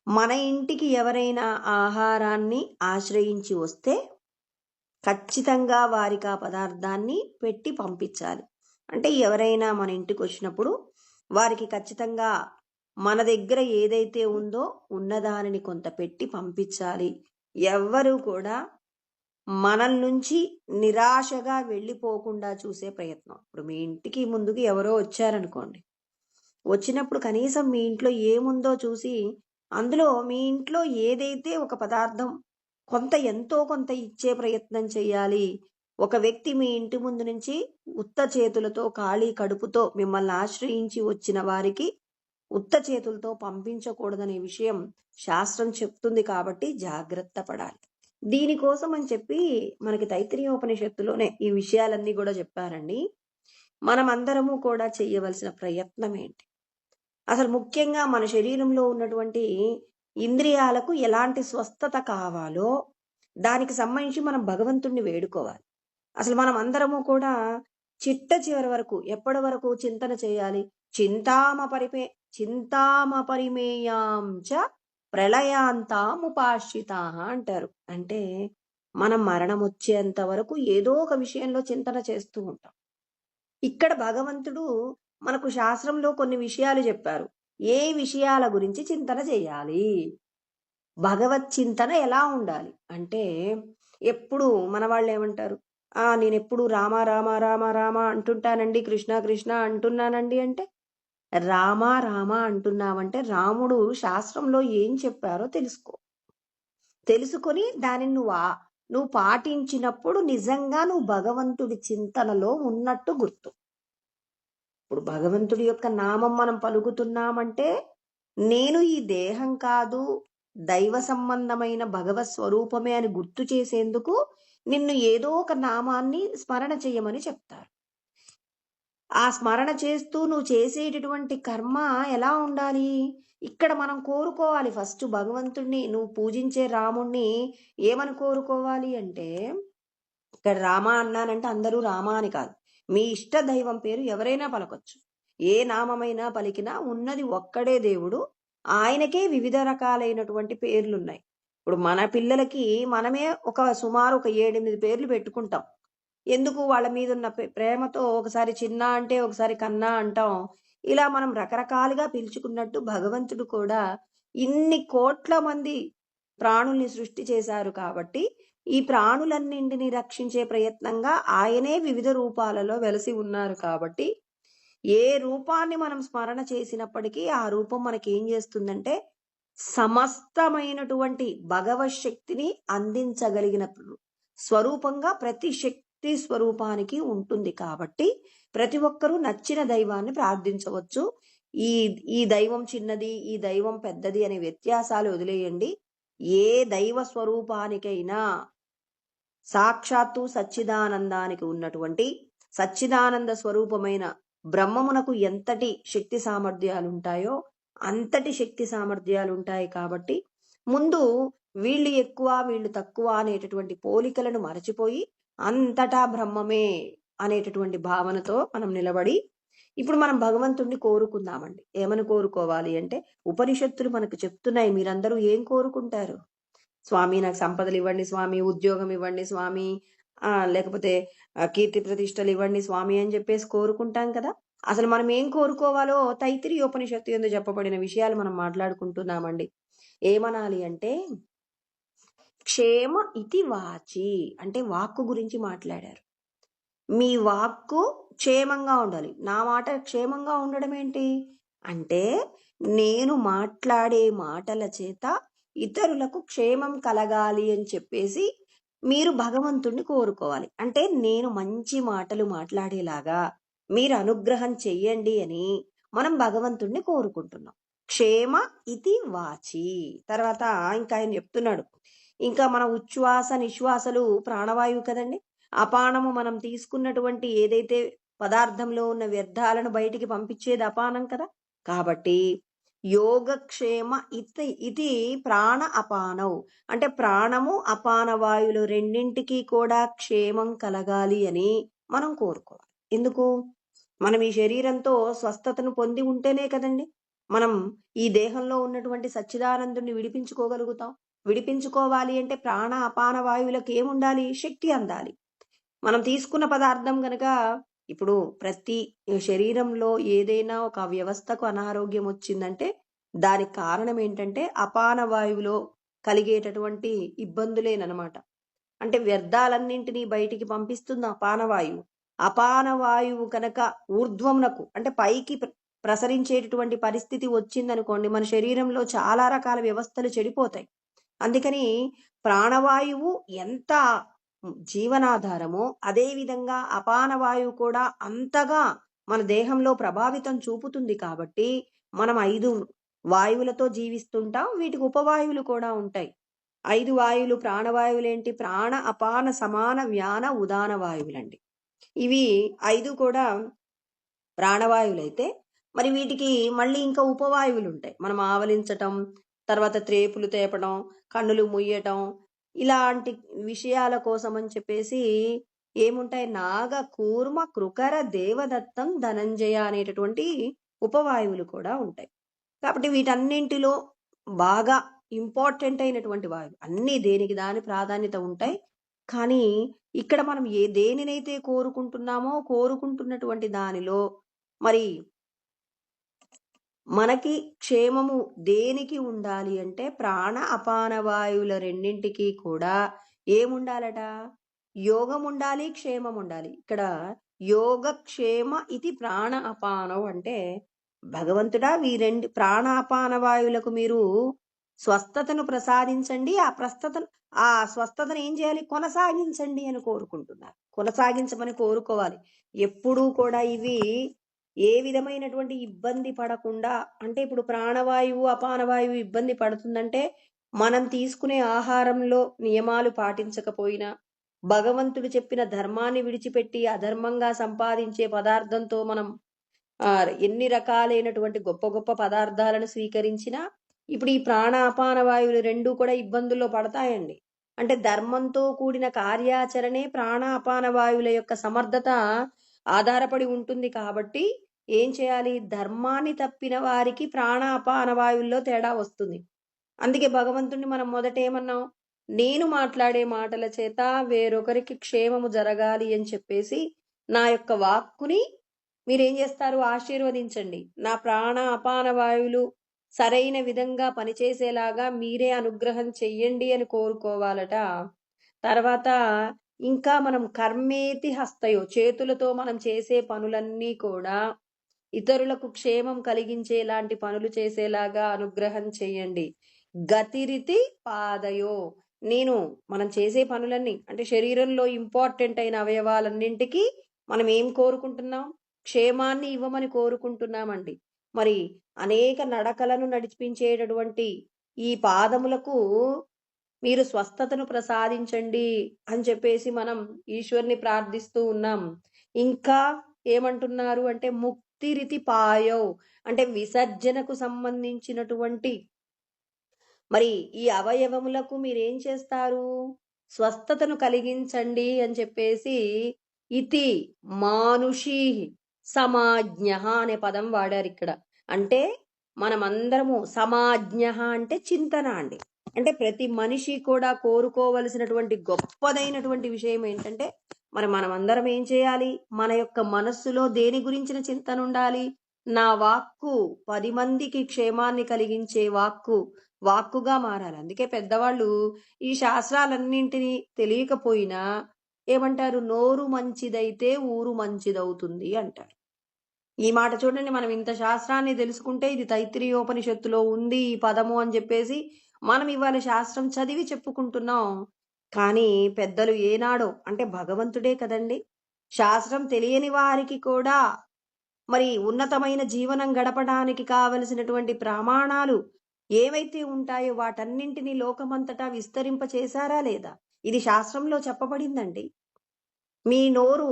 మన ఇంటికి ఎవరైనా ఆహారాన్ని ఆశ్రయించి వస్తే ఖచ్చితంగా వారికి ఆ పదార్థాన్ని పెట్టి పంపించాలి. అంటే ఎవరైనా మన ఇంటికి వచ్చినప్పుడు వారికి ఖచ్చితంగా మన దగ్గర ఏదైతే ఉందో ఉన్నదానిని కొంత పెట్టి పంపించాలి. ఎవ్వరూ కూడా మనల్ నుంచి నిరాశగా వెళ్ళిపోకుండా చూసే ప్రయత్నం. ఇప్పుడు మీ ఇంటికి ముందుకు ఎవరో వచ్చారనుకోండి, వచ్చినప్పుడు కనీసం మీ ఇంట్లో ఏముందో చూసి అందులో మీ ఇంట్లో ఏదైతే ఒక పదార్థం ఎంతో కొంత ఇచ్చే ప్రయత్నం చేయాలి. ఒక వ్యక్తి మీ ఇంటి ముందు నుంచి ఉత్త చేతులతో, ఖాళీ కడుపుతో మిమ్మల్ని ఆశ్రయించి వచ్చిన వారికి ఉత్త చేతులతో పంపించకూడదనే విషయం శాస్త్రం చెప్తుంది. కాబట్టి జాగ్రత్త పడాలి. దీనికోసం అని చెప్పి మనకి తైత్తిరీయోపనిషత్తులోనే ఈ విషయాలన్నీ కూడా చెప్పారండి. మనమందరము కూడా చేయవలసిన ప్రయత్నం ఏంటి? అసలు ముఖ్యంగా మన శరీరంలో ఉన్నటువంటి ఇంద్రియాలకు ఎలాంటి స్వస్థత కావాలో దానికి సంబంధించి మనం భగవంతుణ్ణి వేడుకోవాలి. అసలు మనం అందరము కూడా చిట్ట చివరి వరకు ఎప్పటి వరకు చింతన చేయాలి? చింతామ పరిమేయాంచ ప్రళయాంతాముపాశ్రిత అంటారు. అంటే మనం మరణం వచ్చేంత వరకు ఏదో ఒక విషయంలో చింతన చేస్తూ ఉంటాం. ఇక్కడ భగవంతుడు మనకు శాస్త్రంలో కొన్ని విషయాలు చెప్పారు. ఏ విషయాల గురించి చింతన చేయాలి? భగవత్ చింతన ఎలా ఉండాలి? అంటే ఎప్పుడు మన వాళ్ళేమంటారు, నేనెప్పుడు రామ, రామ, రామ, రామ అంటుంటానండి, కృష్ణ, కృష్ణ అంటున్నానండి అంటే, రామ, రామ అంటున్నావంటే రాముడు శాస్త్రంలో ఏం చెప్పారో తెలుసుకో. తెలుసుకొని దానిని నువ్వు పాటించినప్పుడు నిజంగా నువ్వు భగవంతుడి చింతనలో ఉన్నట్టు గుర్తు. ఇప్పుడు భగవంతుడి యొక్క నామం మనం పలుకుతున్నామంటే, నేను ఈ దేహం కాదు, దైవ సంబంధమైన భగవత్ స్వరూపమే అని గుర్తు చేసేందుకు నిన్ను ఏదో ఒక నామాన్ని స్మరణ చేయమని చెప్తారు. ఆ స్మరణ చేస్తూ నువ్వు చేసేటటువంటి కర్మ ఎలా ఉండాలి? ఇక్కడ మనం కోరుకోవాలి ఫస్ట్ భగవంతుడిని, నువ్వు పూజించే రాముణ్ణి ఏమని కోరుకోవాలి అంటే, ఇక్కడ రామ అన్నానంటే అందరూ రామ అని కాదు. మీ ఇష్ట దైవం పేరు ఎవరైనా పలకొచ్చు. ఏ నామమైనా పలికినా ఉన్నది ఒక్కడే దేవుడు. ఆయనకే వివిధ రకాలైనటువంటి పేర్లున్నాయి. ఇప్పుడు మన పిల్లలకి మనమే సుమారు ఒక 7, 8 పేర్లు పెట్టుకుంటాం. ఎందుకు? వాళ్ళ మీద ఉన్న ప్రేమతో ఒకసారి చిన్న అంటే ఒకసారి కన్నా అంటాం. ఇలా మనం రకరకాలుగా పిలుచుకున్నట్టు భగవంతుడు కూడా ఇన్ని కోట్ల మంది ప్రాణుల్ని సృష్టి చేశారు కాబట్టి, ఈ ప్రాణులన్నింటినీ రక్షించే ప్రయత్నంగా ఆయనే వివిధ రూపాలలో వెలసి ఉన్నారు కాబట్టి, ఏ రూపాన్ని మనం స్మరణ చేసినప్పటికీ ఆ రూపం మనకేం చేస్తుందంటే, సమస్తమైనటువంటి భగవత్ శక్తిని అందించగలిగిన స్వరూపంగా ప్రతి శక్తి స్వరూపానికి ఉంటుంది కాబట్టి, ప్రతి ఒక్కరూ నచ్చిన దైవాన్ని ప్రార్థించవచ్చు. ఈ ఈ దైవం చిన్నది, ఈ దైవం పెద్దది అనే వ్యత్యాసాలు వదిలేయండి. ఏ దైవ స్వరూపానికైనా సాక్షాత్తు సచ్చిదానందానికి ఉన్నటువంటి సచ్చిదానంద స్వరూపమైన బ్రహ్మమునకు ఎంతటి శక్తి సామర్థ్యాలుంటాయో అంతటి శక్తి సామర్థ్యాలుంటాయి కాబట్టి, ముందు వీళ్ళు ఎక్కువ వీళ్ళు తక్కువ అనేటటువంటి పోలికలను మరచిపోయి అంతటా బ్రహ్మమే అనేటటువంటి భావనతో మనం నిలబడి ఇప్పుడు మనం భగవంతుణ్ణి కోరుకుందామండి. ఏమని కోరుకోవాలి అంటే, ఉపనిషత్తులు మనకు చెప్తున్నాయి. మీరందరూ ఏం కోరుకుంటారు? స్వామి నాకు సంపదలు ఇవ్వండి స్వామి, ఉద్యోగం ఇవ్వండి స్వామి, లేకపోతే కీర్తి ప్రతిష్టలు ఇవ్వండి స్వామి అని చెప్పేసి కోరుకుంటాం కదా. అసలు మనం ఏం కోరుకోవాలో తైత్తిరీయ ఉపనిషత్తు యందు చెప్పబడిన విషయాలు మనం మాట్లాడుకుంటున్నామండి. ఏమనాలి అంటే, క్షేమ ఇతి వాచి అంటే వాక్కు గురించి మాట్లాడారు. మీ వాక్కు క్షేమంగా ఉండాలి. నా మాట క్షేమంగా ఉండడం ఏంటి అంటే, నేను మాట్లాడే మాటల చేత ఇతరులకు క్షేమం కలగాలి అని చెప్పేసి మీరు భగవంతుణ్ణి కోరుకోవాలి. అంటే నేను మంచి మాటలు మాట్లాడేలాగా మీరు అనుగ్రహం చెయ్యండి అని మనం భగవంతుణ్ణి కోరుకుంటున్నాం. క్షేమ ఇతి వాచి. తర్వాత ఇంకా ఆయన చెప్తున్నాడు, ఇంకా మన ఉచ్ఛ్వాస నిశ్వాసలు ప్రాణవాయువు కదండి. అపానము మనం తీసుకున్నటువంటి ఏదైతే పదార్థంలో ఉన్న వ్యర్థాలను బయటికి పంపించేది అపానం కదా. కాబట్టి యోగక్షేమ ఇది ప్రాణ అపానవు అంటే ప్రాణము అపాన వాయువులు రెండింటికి కూడా క్షేమం కలగాలి అని మనం కోరుకోవాలి. ఎందుకు? మనం ఈ శరీరంతో స్వస్థతను పొంది ఉంటేనే కదండి మనం ఈ దేహంలో ఉన్నటువంటి సచ్చిదానందుని విడిపించుకోగలుగుతాం. విడిపించుకోవాలి అంటే ప్రాణ అపాన వాయువులకు ఏముండాలి? శక్తి అందాలి. మనం తీసుకున్న పదార్థం గనక ఇప్పుడు ప్రతి శరీరంలో ఏదైనా ఒక వ్యవస్థకు అనారోగ్యం వచ్చిందంటే దానికి కారణం ఏంటంటే అపాన వాయువులో కలిగేటటువంటి ఇబ్బందులేనమాట. అంటే వ్యర్థాలన్నింటినీ బయటికి పంపిస్తుంది అపానవాయువు. అపానవాయువు కనుక ఊర్ధ్వమునకు అంటే పైకి ప్రసరించేటటువంటి పరిస్థితి వచ్చిందనుకోండి, మన శరీరంలో చాలా రకాల వ్యవస్థలు చెడిపోతాయి. అందుకని ప్రాణవాయువు ఎంత జీవనాధారమో అదే విధంగా అపానవాయువు కూడా అంతగా మన దేహంలో ప్రభావితం చూపుతుంది. కాబట్టి మనం 5 వాయువులతో జీవిస్తుంటాం. వీటికి ఉపవాయువులు కూడా ఉంటాయి. 5 వాయువులు ప్రాణవాయువులేంటి? ప్రాణ అపాన సమాన వ్యాన ఉదాన వాయువులండి. ఇవి 5 కూడా ప్రాణవాయువులైతే మరి వీటికి మళ్ళీ ఇంకా ఉపవాయువులు ఉంటాయి. మనం ఆవలించటం, తర్వాత త్రేపులు తేపడం, కన్నులు ముయ్యటం, ఇలాంటి విషయాల కోసం అని చెప్పేసి ఏముంటాయి? నాగ కూర్మ కృకర దేవదత్తం ధనంజయ అనేటటువంటి ఉపవాయువులు కూడా ఉంటాయి. కాబట్టి వీటన్నింటిలో బాగా ఇంపార్టెంట్ అయినటువంటి వాయువు, అన్ని దేనికి దాని ప్రాధాన్యత ఉంటాయి. కానీ ఇక్కడ మనం దేనినైతే కోరుకుంటున్నామో కోరుకుంటున్నటువంటి దానిలో మరి మనకి క్షేమము దేనికి ఉండాలి అంటే ప్రాణ అపాన వాయువుల రెండింటికి కూడా ఏముండాలట? యోగం ఉండాలి, క్షేమం ఉండాలి. ఇక్కడ యోగ క్షేమ ఇది ప్రాణ అపానం అంటే భగవంతుడా ఈ రెండు ప్రాణ అపాన వాయువులకు మీరు స్వస్థతను ప్రసాదించండి, ఆ స్వస్థతను ఏం చేయాలి? కొనసాగించండి అని కోరుకుంటున్నారు. కొనసాగించమని కోరుకోవాలి. ఎప్పుడూ కూడా ఇవి ఏ విధమైనటువంటి ఇబ్బంది పడకుండా, అంటే ఇప్పుడు ప్రాణవాయువు అపానవాయువు ఇబ్బంది పడుతుందంటే మనం తీసుకునే ఆహారంలో నియమాలు పాటించకపోయినా, భగవంతుడు చెప్పిన ధర్మాన్ని విడిచిపెట్టి అధర్మంగా సంపాదించే పదార్థంతో మనం ఎన్ని రకాలైనటువంటి గొప్ప గొప్ప పదార్థాలను స్వీకరించినా ఇప్పుడు ఈ ప్రాణ అపాన వాయువులు రెండూ కూడా ఇబ్బందుల్లో పడతాయండి. అంటే ధర్మంతో కూడిన కార్యాచరణే ప్రాణ అపాన వాయువుల యొక్క సమర్థత ఆధారపడి ఉంటుంది. కాబట్టి ఏం చేయాలి? ధర్మాన్ని తప్పిన వారికి ప్రాణ అపాన వాయువుల్లో తేడా వస్తుంది. అందుకే భగవంతుణ్ణి మనం మొదట ఏమన్నాం? నేను మాట్లాడే మాటల చేత వేరొకరికి క్షేమము జరగాలి అని చెప్పేసి నా యొక్క వాక్కుని మీరేం చేస్తారు? ఆశీర్వదించండి. నా ప్రాణ అపాన వాయువులు సరైన విధంగా పనిచేసేలాగా మీరే అనుగ్రహం చెయ్యండి అని కోరుకోవాలట. తర్వాత ఇంకా మనం కర్మేతి హస్తయో, చేతులతో మనం చేసే పనులన్నీ కూడా ఇతరులకు క్షేమం కలిగించేలాంటి పనులు చేసేలాగా అనుగ్రహం చెయ్యండి. గతిరితి పాదయో, మనం చేసే పనులన్నీ అంటే శరీరంలో ఇంపార్టెంట్ అయిన అవయవాలన్నింటికి మనం ఏం కోరుకుంటున్నాం? క్షేమాన్ని ఇవ్వమని కోరుకుంటున్నామండి. మరి అనేక నడకలను నడిపించేటటువంటి ఈ పాదములకు మీరు స్వస్థతను ప్రసాదించండి అని చెప్పేసి మనం ఈశ్వరుని ప్రార్థిస్తూ ఉన్నాం. ఇంకా ఏమంటున్నారు అంటే ముక్తిరితి పాయో, అంటే విసర్జనకు సంబంధించినటువంటి మరి ఈ అవయవములకు మీరేం చేస్తారు? స్వస్థతను కలిగించండి అని చెప్పేసి ఇతి మానుషీ సమాజ్ఞ అనే పదం వాడారు ఇక్కడ. అంటే మనమందరము సమాజ్ఞ అంటే చింతన అండి. అంటే ప్రతి మనిషి కూడా కోరుకోవలసినటువంటి గొప్పదైనటువంటి విషయం ఏంటంటే మనమందరం ఏం చేయాలి? మన యొక్క మనస్సులో దేని గురించిన చింతన ఉండాలి? నా వాక్కు 10 మందికి క్షేమాన్ని కలిగించే వాక్కుగా మారాలి. అందుకే పెద్దవాళ్ళు ఈ శాస్త్రాలన్నింటినీ తెలియకపోయినా ఏమంటారు? నోరు మంచిదైతే ఊరు మంచిదవుతుంది అంటారు. ఈ మాట చూడండి, మనం ఇంత శాస్త్రాన్ని తెలుసుకుంటే ఇది తైత్రీయోపనిషత్తులో ఉంది ఈ పదము అని చెప్పేసి మనం ఇవాళ శాస్త్రం చదివి చెప్పుకుంటున్నాం. కానీ పెద్దలు ఏనాడో, అంటే భగవంతుడే కదండి, శాస్త్రం తెలియని వారికి కూడా మరి ఉన్నతమైన జీవనం గడపడానికి కావలసినటువంటి ప్రమాణాలు ఏవైతే ఉంటాయో వాటన్నింటినీ లోకమంతటా విస్తరింప చేశారా లేదా? ఇది శాస్త్రంలో చెప్పబడిందండి. మీ నోరు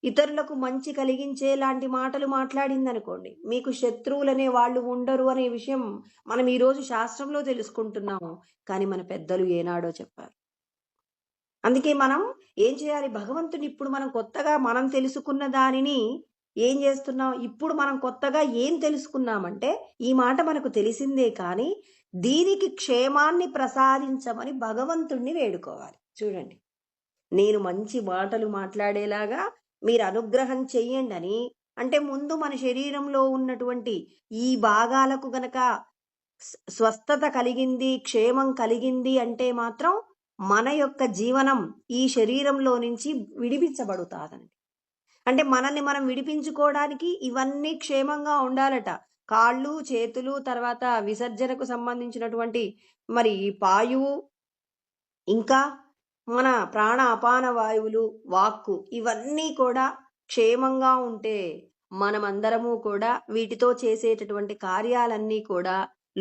ఇతరులకు మంచి కలిగించేలాంటి మాటలు మాట్లాడిందనుకోండి, మీకు శత్రువులనే వాళ్ళు ఉండరు అనే విషయం మనం ఈరోజు శాస్త్రంలో తెలుసుకుంటున్నాము. కానీ మన పెద్దలు ఏనాడో చెప్పారు. అందుకే మనం ఏం చేయాలి? భగవంతుని ఇప్పుడు మనం కొత్తగా మనం తెలుసుకున్న దానిని ఏం చేస్తున్నాం? ఇప్పుడు మనం కొత్తగా ఏం తెలుసుకున్నామంటే ఈ మాట మనకు తెలిసిందే, కానీ దీనికి క్షేమాన్ని ప్రసాదించమని భగవంతుణ్ణి వేడుకోవాలి. చూడండి, నేను మంచి మాటలు మాట్లాడేలాగా మీరు అనుగ్రహం చెయ్యండి అని. అంటే ముందు మన శరీరంలో ఉన్నటువంటి ఈ భాగాలకు గనక స్వస్థత కలిగింది, క్షేమం కలిగింది అంటే మాత్రం మన యొక్క జీవనం ఈ శరీరంలో నుంచి విడిపించబడుతాదండి. అంటే మనల్ని మనం విడిపించుకోవడానికి ఇవన్నీ క్షేమంగా ఉండాలట. కాళ్ళు, చేతులు, తర్వాత విసర్జనకు సంబంధించినటువంటి మరి పాయువు, ఇంకా మన ప్రాణ అపాన వాయువులు, వాక్కు, ఇవన్నీ కూడా క్షేమంగా ఉంటే మనమందరము కూడా వీటితో చేసేటటువంటి కార్యాలన్నీ కూడా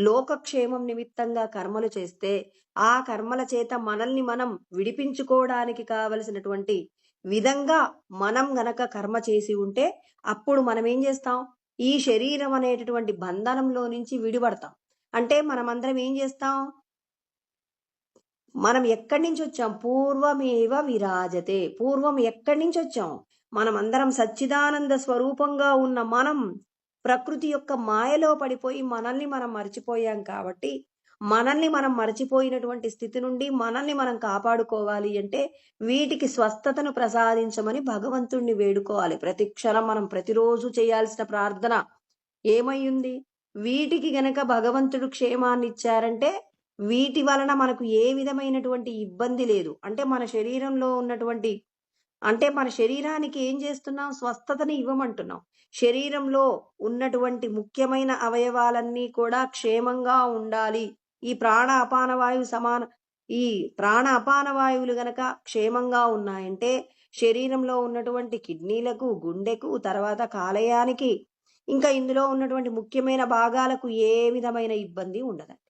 లోకక్షేమం నిమిత్తంగా కర్మలు చేస్తే ఆ కర్మల చేత మనల్ని మనం విడిపించుకోవడానికి కావలసినటువంటి విధంగా మనం గనక కర్మ చేసి ఉంటే అప్పుడు మనం ఏం చేస్తాం? ఈ శరీరం అనేటటువంటి బంధనంలో నుంచి విడిపడతాం. అంటే మనమందరం ఏం చేస్తాం? మనం ఎక్కడి నుంచి వచ్చాం? పూర్వమేవ విరాజతే. పూర్వం ఎక్కడి నుంచి వచ్చాం? మనమందరం సచ్చిదానంద స్వరూపంగా ఉన్న మనం ప్రకృతి యొక్క మాయలో పడిపోయి మనల్ని మనం మర్చిపోయాం. కాబట్టి మనల్ని మనం మరచిపోయినటువంటి స్థితి నుండి మనల్ని మనం కాపాడుకోవాలి అంటే వీటికి స్వస్థతను ప్రసాదించమని భగవంతుణ్ణి వేడుకోవాలి. ప్రతి క్షణం మనం ప్రతిరోజు చేయాల్సిన ప్రార్థన ఏమయ్యుంది? వీటికి గనక భగవంతుడు క్షేమాన్ని ఇచ్చారంటే వీటి వలన మనకు ఏ విధమైనటువంటి ఇబ్బంది లేదు. అంటే మన శరీరంలో ఉన్నటువంటి అంటే మన శరీరానికి ఏం చేస్తున్నాం? స్వస్థతని ఇవ్వమంటున్నాం. శరీరంలో ఉన్నటువంటి ముఖ్యమైన అవయవాలన్నీ కూడా క్షేమంగా ఉండాలి. ఈ ప్రాణ అపాన వాయువు ఈ ప్రాణ అపాన వాయువులు గనక క్షేమంగా ఉన్నాయంటే శరీరంలో ఉన్నటువంటి కిడ్నీలకు, గుండెకు, తర్వాత కాలేయానికి, ఇంకా ఇందులో ఉన్నటువంటి ముఖ్యమైన భాగాలకు ఏ విధమైన ఇబ్బంది ఉండదండి.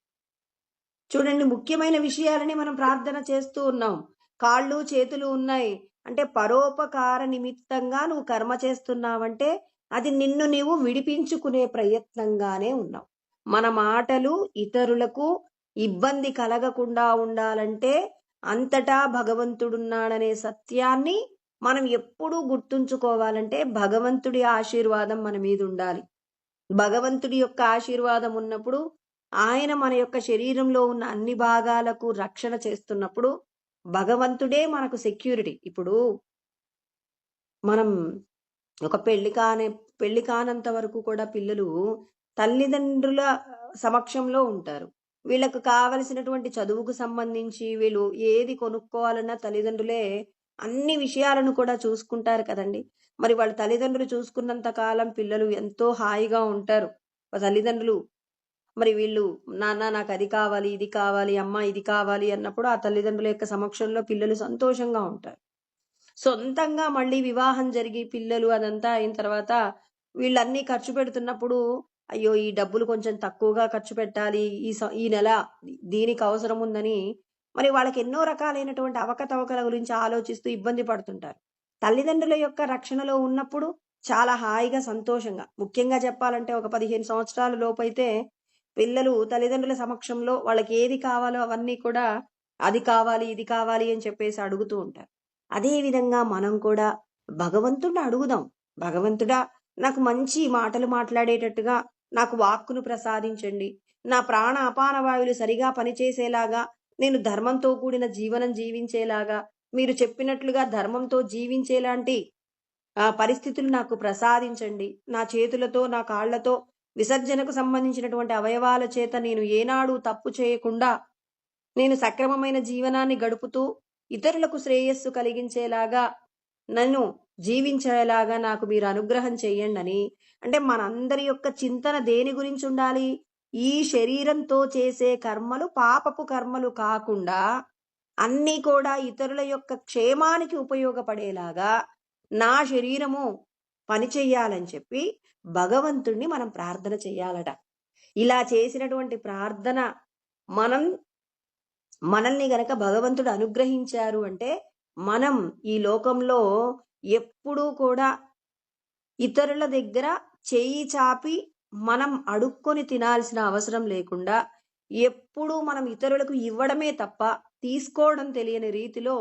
చూడండి, ముఖ్యమైన విషయాలని మనం ప్రార్థన చేస్తూ ఉన్నాం. కాళ్ళు చేతులు ఉన్నాయి అంటే పరోపకార నిమిత్తంగా నువ్వు కర్మ చేస్తున్నావంటే అది నిన్ను నీవు విడిపించుకునే ప్రయత్నంగానే ఉన్నావు. మన మాటలు ఇతరులకు ఇబ్బంది కలగకుండా ఉండాలంటే అంతటా భగవంతుడున్నాడనే సత్యాన్ని మనం ఎప్పుడూ గుర్తుంచుకోవాలంటే భగవంతుడి ఆశీర్వాదం మన మీద ఉండాలి. భగవంతుడి యొక్క ఆశీర్వాదం ఉన్నప్పుడు ఆయన మన యొక్క శరీరంలో ఉన్న అన్ని భాగాలకు రక్షణ చేస్తున్నప్పుడు భగవంతుడే మనకు సెక్యూరిటీ. ఇప్పుడు మనం ఒక పెళ్లి కానంత వరకు కూడా పిల్లలు తల్లిదండ్రుల సమక్షంలో ఉంటారు. వీళ్ళకు కావలసినటువంటి చదువుకు సంబంధించి వీళ్ళు ఏది కొనుక్కోవాలన్నా తల్లిదండ్రులే అన్ని విషయాలను కూడా చూసుకుంటారు కదండి. మరి వాళ్ళ తల్లిదండ్రులు చూసుకున్నంత కాలం పిల్లలు ఎంతో హాయిగా ఉంటారు. తల్లిదండ్రులు మరి వీళ్ళు నాన్న నాకు అది కావాలి, ఇది కావాలి, అమ్మ ఇది కావాలి అన్నప్పుడు ఆ తల్లిదండ్రుల యొక్క సమక్షంలో పిల్లలు సంతోషంగా ఉంటారు. సొంతంగా మళ్ళీ వివాహం జరిగి పిల్లలు అదంతా అయిన తర్వాత వీళ్ళన్నీ ఖర్చు పెడుతున్నప్పుడు అయ్యో ఈ డబ్బులు కొంచెం తక్కువగా ఖర్చు పెట్టాలి, ఈ నెల దీనికి అవసరం ఉందని మరి వాళ్ళకి ఎన్నో రకాలైనటువంటి అవకతవకల గురించి ఆలోచిస్తూ ఇబ్బంది పడుతుంటారు. తల్లిదండ్రుల యొక్క రక్షణలో ఉన్నప్పుడు చాలా హాయిగా సంతోషంగా, ముఖ్యంగా చెప్పాలంటే ఒక 15 సంవత్సరాల లోపైతే పిల్లలు తల్లిదండ్రుల సమక్షంలో వాళ్ళకి ఏది కావాలో అవన్నీ కూడా అది కావాలి, ఇది కావాలి అని చెప్పేసి అడుగుతూ ఉంటారు. అదే విధంగా మనం కూడా భగవంతుడిని అడుగుదాం. భగవంతుడా, నాకు మంచి మాటలు మాట్లాడేటట్టుగా నాకు వాక్కును ప్రసాదించండి. నా ప్రాణ అపాన వాయువులు సరిగా పనిచేసేలాగా, నేను ధర్మంతో కూడిన జీవనం జీవించేలాగా, మీరు చెప్పినట్లుగా ధర్మంతో జీవించేలాంటి పరిస్థితులు నాకు ప్రసాదించండి. నా చేతులతో, నా కాళ్లతో విసర్జనకు సంబంధించినటువంటి అవయవాల చేత నేను ఏనాడు తప్పు చేయకుండా నేను సక్రమమైన జీవనాన్ని గడుపుతూ ఇతరులకు శ్రేయస్సు కలిగించేలాగా నన్ను జీవించేలాగా నాకు మీరు అనుగ్రహం చెయ్యండి అని. అంటే మనందరి యొక్క చింతన దేని గురించి ఉండాలి? ఈ శరీరంతో చేసే కర్మలు పాపపు కర్మలు కాకుండా అన్నీ కూడా ఇతరుల యొక్క క్షేమానికి ఉపయోగపడేలాగా నా శరీరము పనిచెయ్యాలని చెప్పి భగవంతుణ్ణి మనం ప్రార్థన చెయ్యాలట. ఇలా చేసినటువంటి ప్రార్థన మనల్ని గనక భగవంతుడు అనుగ్రహించారు అంటే మనం ఈ లోకంలో ఎప్పుడూ కూడా ఇతరుల దగ్గర చేయి చాపి మనం అడుక్కొని తినాల్సిన అవసరం లేకుండా ఎప్పుడూ మనం ఇతరులకు ఇవ్వడమే తప్ప తీసుకోవడం తెలియని రీతిలో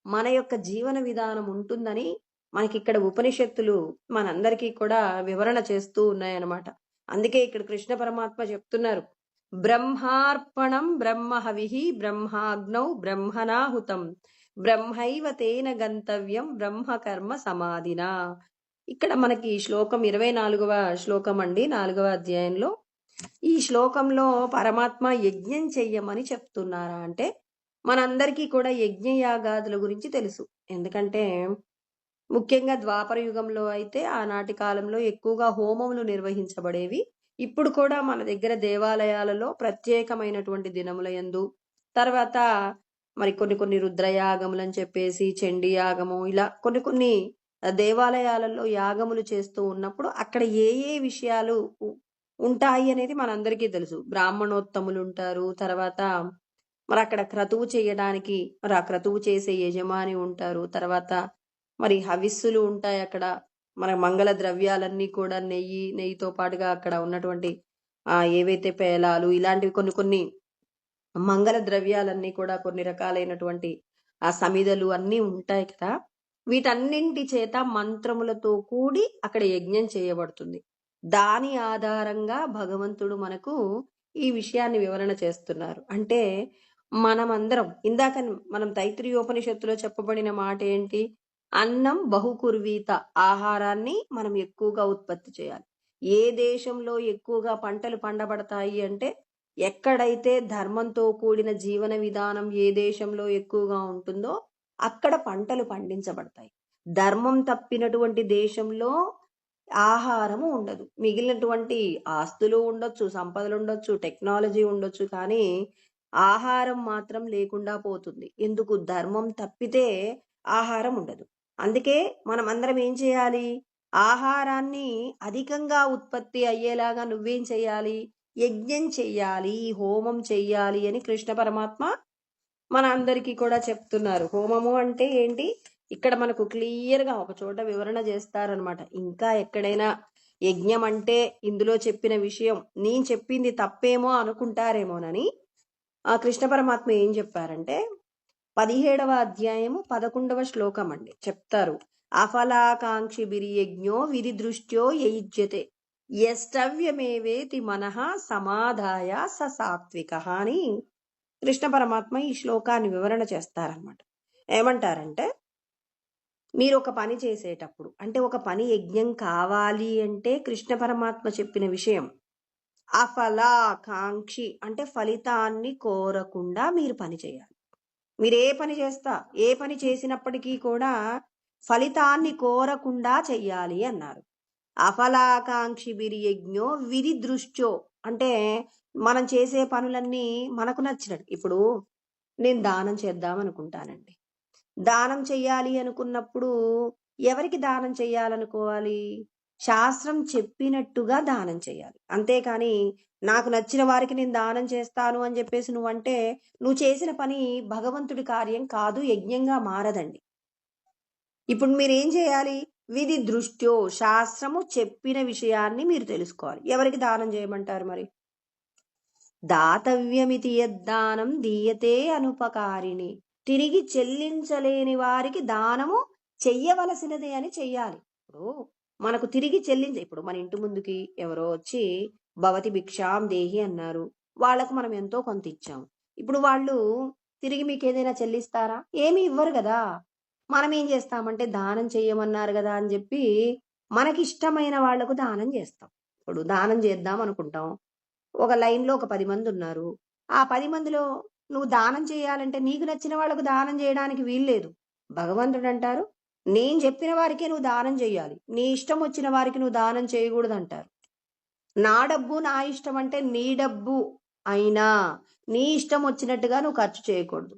మన యొక్క జీవన విధానం ఉంటుందని మనకి ఇక్కడ ఉపనిషత్తులు మనందరికీ కూడా వివరణ చేస్తూ ఉన్నాయన్నమాట. అందుకే ఇక్కడ కృష్ణ పరమాత్మ చెప్తున్నారు, బ్రహ్మార్పణం బ్రహ్మహవిః బ్రహ్మాగ్నౌ బ్రహ్మణాహుతం బ్రహ్మైవ తేన గంతవ్యం బ్రహ్మకర్మ సమాధినా. ఇక్కడ మనకి శ్లోకం 24వ శ్లోకం అండి, 4వ అధ్యాయంలో. ఈ శ్లోకంలో పరమాత్మ యజ్ఞం చెయ్యమని చెప్తున్నారా అంటే మనందరికీ కూడా యజ్ఞయాగాదుల గురించి తెలుసు. ఎందుకంటే ముఖ్యంగా ద్వాపర యుగంలో అయితే ఆనాటి కాలంలో ఎక్కువగా హోమములు నిర్వహించబడేవి. ఇప్పుడు కూడా మన దగ్గర దేవాలయాలలో ప్రత్యేకమైనటువంటి దినముల యందు, తర్వాత మరి కొన్ని రుద్రయాగములని చెప్పేసి, చండీ యాగము, ఇలా కొన్ని దేవాలయాలలో యాగములు చేస్తూ ఉన్నప్పుడు అక్కడ ఏ ఏ విషయాలు ఉంటాయి అనేది మనందరికీ తెలుసు. బ్రాహ్మణోత్తములు ఉంటారు, తర్వాత మరి అక్కడ క్రతువు చేయడానికి మరి ఆ క్రతువు చేసే యజమాని ఉంటారు, తర్వాత మరి హవిస్సులు ఉంటాయి అక్కడ. మన మంగళ ద్రవ్యాలన్నీ కూడా నెయ్యితో పాటుగా అక్కడ ఉన్నటువంటి ఏవైతే పేలాలు ఇలాంటివి కొన్ని మంగళ ద్రవ్యాలన్నీ కూడా కొన్ని రకాలైనటువంటి ఆ సమిదలు అన్నీ ఉంటాయి కదా. వీటన్నింటి చేత మంత్రములతో కూడి అక్కడ యజ్ఞం చేయబడుతుంది. దాని ఆధారంగా భగవంతుడు మనకు ఈ విషయాన్ని వివరణ చేస్తున్నారు. అంటే మనమందరం ఇందాక మనం తైత్రీయోపనిషత్తులో చెప్పబడిన మాట ఏంటి? అన్నం బహుకుర్వీత, ఆహారాన్ని మనం ఎక్కువగా ఉత్పత్తి చేయాలి. ఏ దేశంలో ఎక్కువగా పంటలు పండబడతాయి అంటే, ఎక్కడైతే ధర్మంతో కూడిన జీవన విధానం ఏ దేశంలో ఎక్కువగా ఉంటుందో అక్కడ పంటలు పండించబడతాయి. ధర్మం తప్పినటువంటి దేశంలో ఆహారము ఉండదు. మిగిలినటువంటి ఆస్తులు ఉండొచ్చు, సంపదలు ఉండొచ్చు, టెక్నాలజీ ఉండొచ్చు, కానీ ఆహారం మాత్రం లేకుండా పోతుంది. ఎందుకు? ధర్మం తప్పితే ఆహారం ఉండదు. అందుకే మనం అందరం ఏం చేయాలి? ఆహారాన్ని అధికంగా ఉత్పత్తి అయ్యేలాగా నువ్వేం చేయాలి? యజ్ఞం చెయ్యాలి, హోమం చెయ్యాలి అని కృష్ణ పరమాత్మ మన అందరికీ కూడా చెప్తున్నారు. హోమము అంటే ఏంటి? ఇక్కడ మనకు క్లియర్ గా ఒక చోట వివరణ చేస్తారనమాట. ఇంకా ఎక్కడైనా యజ్ఞం అంటే ఇందులో చెప్పిన విషయం నేను చెప్పింది తప్పేమో అనుకుంటారేమోనని ఆ కృష్ణ పరమాత్మ ఏం చెప్పారంటే 17వ అధ్యాయము 11వ శ్లోకం అండి చెప్తారు. అఫలాకాంక్షి బిరియజ్ఞో విధి దృష్ట్యో యయుజ్యతే యష్టవ్యమేవేతి మనః సమాధాయ స సాత్విక అని కృష్ణ పరమాత్మ ఈ శ్లోకాన్ని వివరణ చేస్తారనమాట. ఏమంటారంటే, మీరు ఒక పని చేసేటప్పుడు అంటే ఒక పని యజ్ఞం కావాలి అంటే కృష్ణ పరమాత్మ చెప్పిన విషయం అఫలాకాంక్షి అంటే ఫలితాన్ని కోరకుండా మీరు పని చేయాలి. మీరు ఏ పని చేసినప్పటికీ కూడా ఫలితాన్ని కోరకుండా చెయ్యాలి అన్నారు. అఫలాకాంక్షి బిరియజ్ఞో విధి దృష్ట్యో అంటే మనం చేసే పనులన్నీ మనకు నచ్చినట్టు. ఇప్పుడు నేను దానం చేద్దాం అనుకుంటానండి. దానం చెయ్యాలి అనుకున్నప్పుడు ఎవరికి దానం చెయ్యాలనుకోవాలి? శాస్త్రం చెప్పినట్టుగా దానం చేయాలి. అంతేకాని నాకు నచ్చిన వారికి నేను దానం చేస్తాను అని చెప్పేసి నువ్వంటే నువ్వు చేసిన పని భగవంతుడి కార్యం కాదు, యజ్ఞంగా మారదండి. ఇప్పుడు మీరేం చేయాలి? విధి దృష్ట్యో శాస్త్రము చెప్పిన విషయాన్ని మీరు తెలుసుకోవాలి. ఎవరికి దానం చేయమంటారు మరి? దాతవ్యమితి యద్దానం దీయతే అనుపకారిణి. తిరిగి చెల్లించలేని వారికి దానము చెయ్యవలసినదే అని చెయ్యాలి. ఇప్పుడు మనకు తిరిగి ఇప్పుడు మన ఇంటి ముందుకి ఎవరో వచ్చి భవతి భిక్షాం దేహి అన్నారు. వాళ్ళకు మనం ఎంతో కొంత ఇచ్చాము. ఇప్పుడు వాళ్ళు తిరిగి మీకు ఏదైనా చెల్లిస్తారా? ఏమి ఇవ్వరు కదా. మనం ఏం చేస్తామంటే దానం చెయ్యమన్నారు కదా అని చెప్పి మనకి ఇష్టమైన వాళ్లకు దానం చేస్తాం. ఇప్పుడు దానం చేద్దాం అనుకుంటాం. ఒక లైన్లో ఒక 10 మంది ఉన్నారు. ఆ 10 మందిలో నువ్వు దానం చేయాలంటే నీకు నచ్చిన వాళ్ళకు దానం చేయడానికి వీల్లేదు. భగవంతుడు అంటారు, నేను చెప్పిన వారికే నువ్వు దానం చేయాలి, నీ ఇష్టం వచ్చిన వారికి నువ్వు దానం చేయకూడదు అంటారు. నా డబ్బు నా ఇష్టం అంటే నీ డబ్బు అయినా నీ ఇష్టం వచ్చినట్టుగా నువ్వు ఖర్చు చేయకూడదు.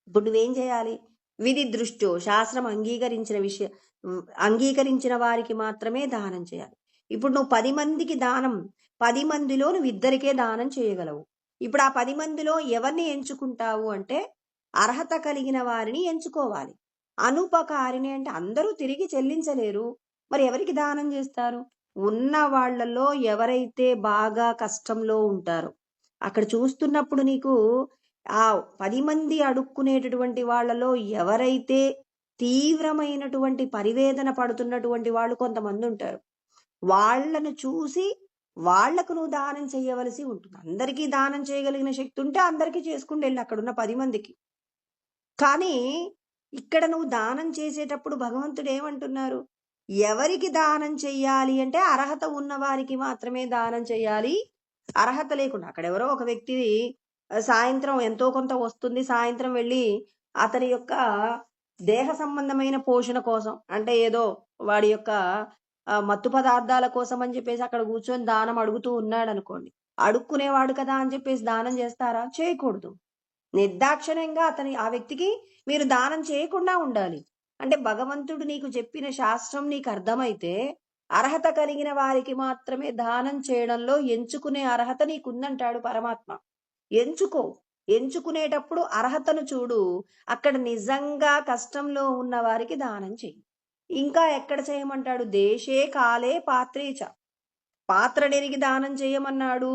ఇప్పుడు నువ్వేం చేయాలి? విధి దృష్ట్యో శాస్త్రం అంగీకరించిన వారికి మాత్రమే దానం చేయాలి. ఇప్పుడు నువ్వు 10 మందికి దానం, 10 మందిలో నువ్వు ఇద్దరికే దానం చేయగలవు. ఇప్పుడు ఆ 10 మందిలో ఎవరిని ఎంచుకుంటావు అంటే అర్హత కలిగిన వారిని ఎంచుకోవాలి. అనుపకారిని అంటే అందరూ తిరిగి చెల్లించలేరు, మరి ఎవరికి దానం చేస్తారు? ఉన్న వాళ్లలో ఎవరైతే బాగా కష్టంలో ఉంటారో అక్కడ చూస్తున్నప్పుడు నీకు ఆ 10 మంది అడుక్కునేటటువంటి వాళ్లలో ఎవరైతే తీవ్రమైనటువంటి పరివేదన పడుతున్నటువంటి వాళ్ళు కొంతమంది ఉంటారు. వాళ్లను చూసి వాళ్లకు నువ్వు దానం చేయవలసి ఉంటుంది. అందరికీ దానం చేయగలిగిన శక్తి ఉంటే అందరికీ చేసుకుంటూ వెళ్ళి అక్కడున్న 10 మందికి. కానీ ఇక్కడ నువ్వు దానం చేసేటప్పుడు భగవంతుడు ఏమంటున్నారు? ఎవరికి దానం చెయ్యాలి అంటే అర్హత ఉన్న వారికి మాత్రమే దానం చెయ్యాలి. అర్హత లేకుండా అక్కడెవరో ఒక వ్యక్తి సాయంత్రం ఎంతో కొంత వస్తుంది, సాయంత్రం వెళ్ళి అతని యొక్క దేహ సంబంధమైన పోషణ కోసం అంటే ఏదో వాడి యొక్క మత్తు పదార్థాల కోసం అని చెప్పేసి అక్కడ కూర్చొని దానం అడుగుతూ ఉన్నాడు అనుకోండి. అడుక్కునేవాడు కదా అని చెప్పేసి దానం చేస్తారా? చేయకూడదు. నిర్దాక్షిణ్యంగా ఆ వ్యక్తికి మీరు దానం చేయకుండా ఉండాలి. అంటే భగవంతుడు నీకు చెప్పిన శాస్త్రం నీకు అర్థమైతే అర్హత కలిగిన వారికి మాత్రమే దానం చేయడంలో ఎంచుకునే అర్హత నీకుందంటాడు పరమాత్మ. ఎంచుకునేటప్పుడు అర్హతను చూడు. అక్కడ నిజంగా కష్టంలో ఉన్న వారికి దానం చెయ్యి. ఇంకా ఎక్కడ చేయమంటాడు? దేశే కాలే పాత్రేచ. పాత్రడెరిగి దానం చేయమన్నాడు.